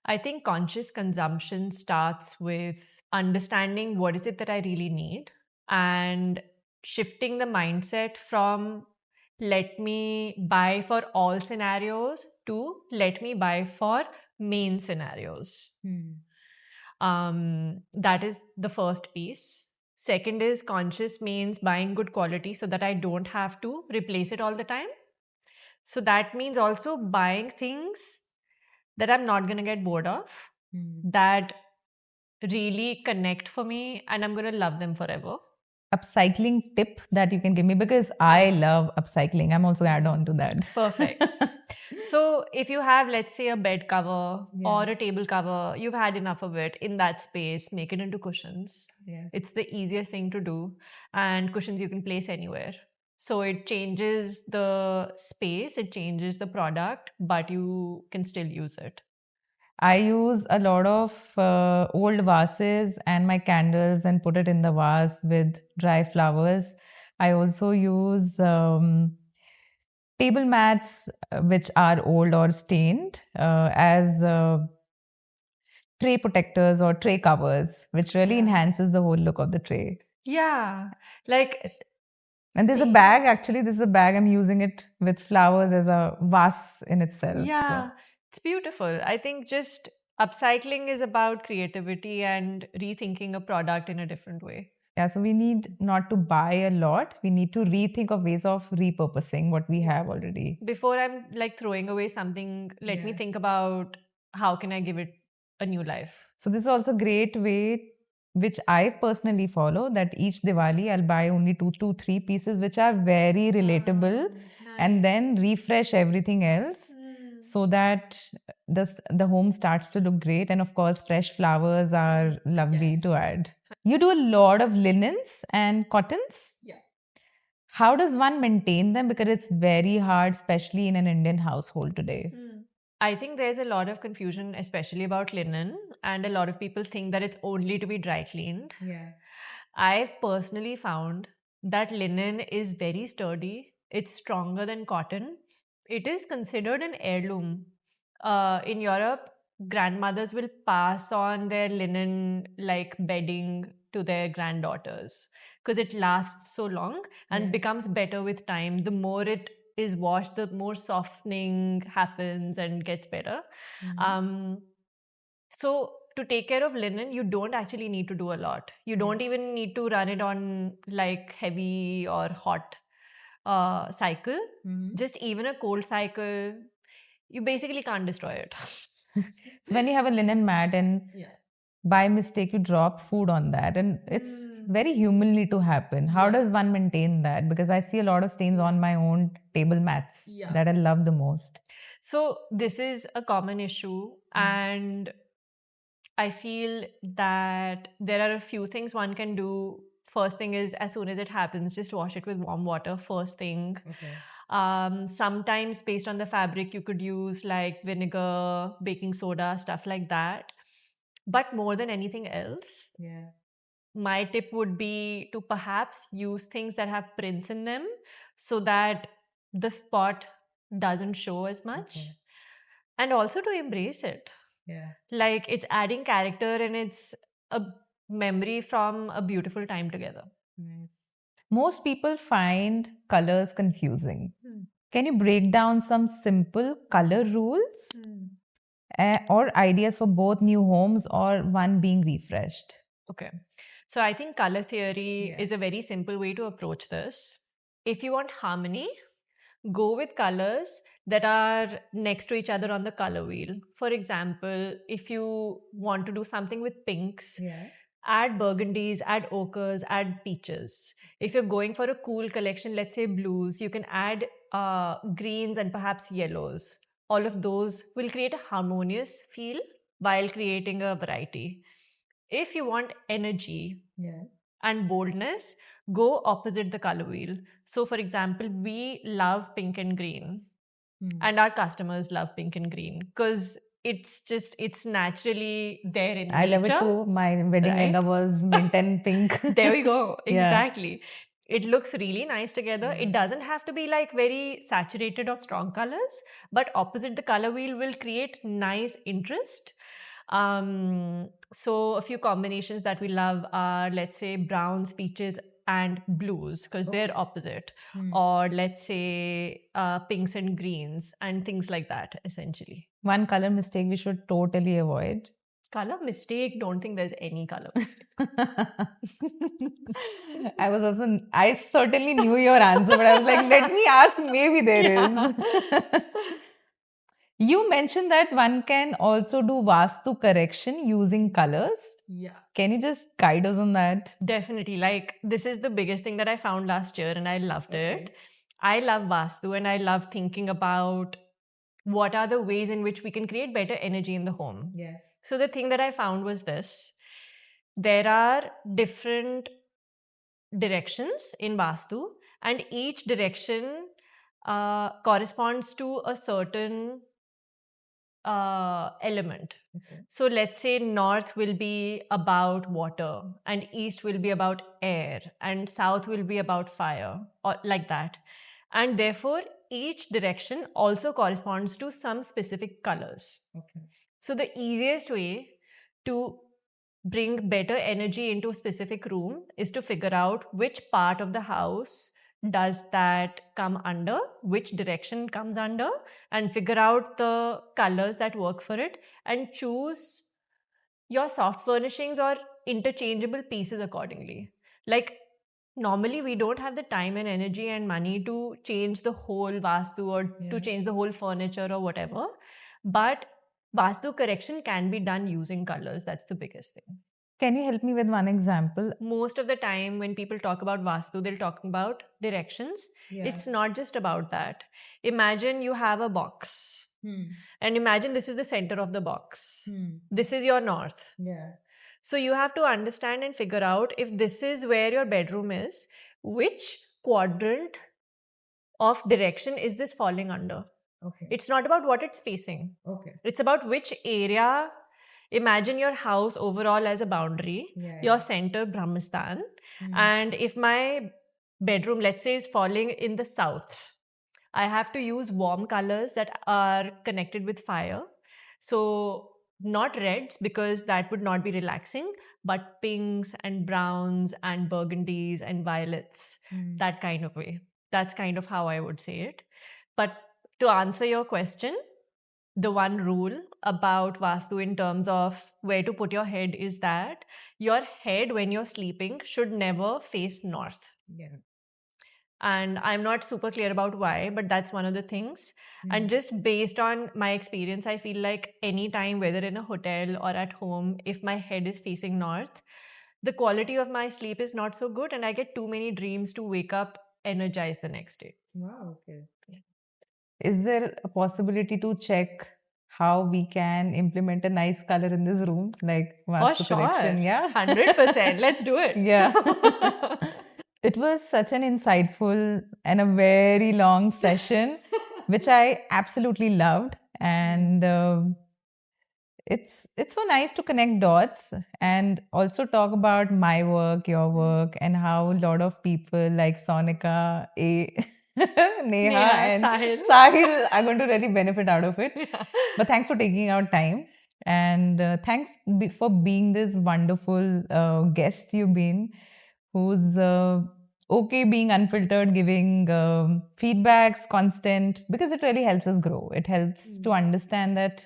I think conscious consumption starts with understanding what is it that I really need and shifting the mindset from let me buy for all scenarios to let me buy for main scenarios. That is the first piece. Second is conscious means buying good quality so that I don't have to replace it all the time. So that means also buying things that I'm not going to get bored of, that really connect for me, and I'm going to love them forever. Upcycling tip that you can give me, because I love upcycling. I'm also add on to that. Perfect. So if you have, let's say, a bed cover or a table cover, you've had enough of it in that space, make it into cushions. It's the easiest thing to do, and cushions you can place anywhere. So it changes the space, it changes the product, but you can still use it. I use a lot of old vases and my candles and put it in the vase with dry flowers. I also use table mats which are old or stained as tray protectors or tray covers, which really enhances the whole look of the tray. Yeah, like, and there's a bag, actually, this is a bag, I'm using it with flowers as a vase in itself. yeah. So. It's beautiful. I think just upcycling is about creativity and rethinking a product in a different way. Yeah, so we need not to buy a lot. We need to rethink of ways of repurposing what we have already. Before I'm like throwing away something, let me think about how can I give it a new life. So this is also a great way which I personally follow, that each Diwali I'll buy only two, three pieces which are very relatable and then refresh everything else so that the home starts to look great. And of course, fresh flowers are lovely to add. You do a lot of linens and cottons. Yeah. How does one maintain them? Because it's very hard, especially in an Indian household today. I think there's a lot of confusion, especially about linen, and a lot of people think that it's only to be dry cleaned. Yeah. I've personally found that linen is very sturdy. It's stronger than cotton. It is considered an heirloom. In Europe, grandmothers will pass on their linen like bedding to their granddaughters because it lasts so long and becomes better with time. The more it is washed, the more softening happens and gets better. So to take care of linen, you don't actually need to do a lot. You don't even need to run it on like heavy or hot cycle. Just even a cold cycle, you basically can't destroy it. So when you have a linen mat and by mistake you drop food on that, and it's very humanly to happen. How does one maintain that? Because I see a lot of stains on my own table mats that I love the most. So this is a common issue, and I feel that there are a few things one can do. First thing is, as soon as it happens, just wash it with warm water first thing. Sometimes based on the fabric, you could use like vinegar, baking soda, stuff like that. But more than anything else, my tip would be to perhaps use things that have prints in them so that the spot doesn't show as much. And also to embrace it. Like it's adding character and it's a memory from a beautiful time together. Most people find colors confusing. Can you break down some simple color rules or ideas for both new homes or one being refreshed? Okay. So I think color theory is a very simple way to approach this. If you want harmony, go with colors that are next to each other on the color wheel. For example, if you want to do something with pinks, add burgundies, add ochres, add peaches. If you're going for a cool collection, let's say blues, you can add greens and perhaps yellows. All of those will create a harmonious feel while creating a variety. If you want energy and boldness, go opposite the color wheel. So for example, we love pink and green and our customers love pink and green because it's naturally there in I nature. love it too. My wedding lehenga was mint and pink. There we go. Exactly. It looks really nice together. It doesn't have to be like very saturated or strong colors, but opposite the color wheel will create nice interest. So a few combinations that we love are, let's say, browns, peaches, and blues because they're opposite, or let's say pinks and greens and things like that, essentially. One color mistake we should totally avoid. Color mistake? Don't think there's any color mistake. I certainly knew your answer, but I was like, let me ask, maybe there is. You mentioned that one can also do Vastu correction using colors. Can you just guide us on that? Definitely. Like, this is the biggest thing that I found last year and I loved it. I love Vastu and I love thinking about what are the ways in which we can create better energy in the home. So the thing that I found was this. There are different directions in Vastu and each direction corresponds to a certain element. So let's say north will be about water and east will be about air and south will be about fire, or like that. And therefore each direction also corresponds to some specific colors. So the easiest way to bring better energy into a specific room is to figure out which part of the house does that come under, which direction it comes under, and figure out the colors that work for it, and choose your soft furnishings or interchangeable pieces accordingly. Like, normally we don't have the time and energy and money to change the whole vastu or to change the whole furniture or whatever, but vastu correction can be done using colors. That's the biggest thing. Can you help me with one example? Most of the time when people talk about vastu, they'll talk about directions. It's not just about that. Imagine you have a box, and imagine this is the center of the box. This is your north. So you have to understand and figure out, if this is where your bedroom is, which quadrant of direction is this falling under. It's not about what it's facing. It's about which area. Imagine your house overall as a boundary, your center Brahmastan, and if my bedroom, let's say, is falling in the south, I have to use warm colors that are connected with fire. So not reds, because that would not be relaxing, but pinks and browns and burgundies and violets, that kind of way. That's kind of how I would say it. But to answer your question, the one rule about Vastu in terms of where to put your head is that your head, when you're sleeping, should never face north. And I'm not super clear about why, but that's one of the things. And just based on my experience, I feel like anytime, whether in a hotel or at home, if my head is facing north, the quality of my sleep is not so good, and I get too many dreams to wake up energized the next day. Wow, okay. Is there a possibility to check how we can implement a nice color in this room? Like For Vastu sure. correction, yeah? 100%. Let's do it. Yeah. It was such an insightful and a very long session, which I absolutely loved. And it's so nice to connect dots and also talk about my work, your work, and how a lot of people like Sonika, Neha, and Sahil are going to really benefit out of it. But thanks for taking out time. And thanks for being this wonderful guest you've been, who's okay being unfiltered, giving feedbacks, constant, because it really helps us grow. It helps to understand that,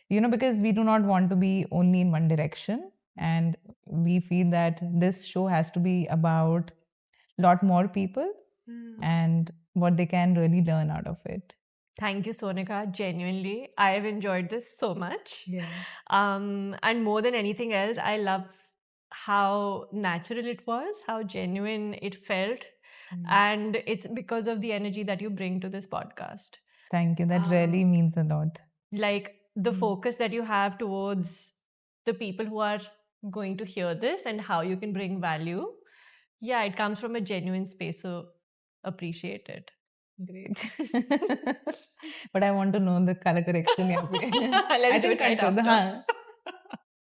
because we do not want to be only in one direction. And we feel that this show has to be about a lot more people and what they can really learn out of it. Thank you, Sonika. Genuinely, I have enjoyed this so much. And more than anything else, I love how natural it was, how genuine it felt. And it's because of the energy that you bring to this podcast. Thank you. That really means a lot. Like the focus that you have towards the people who are going to hear this and how you can bring value. Yeah, it comes from a genuine space. So appreciate it. Great. But I want to know the color correction. Let's do it right after.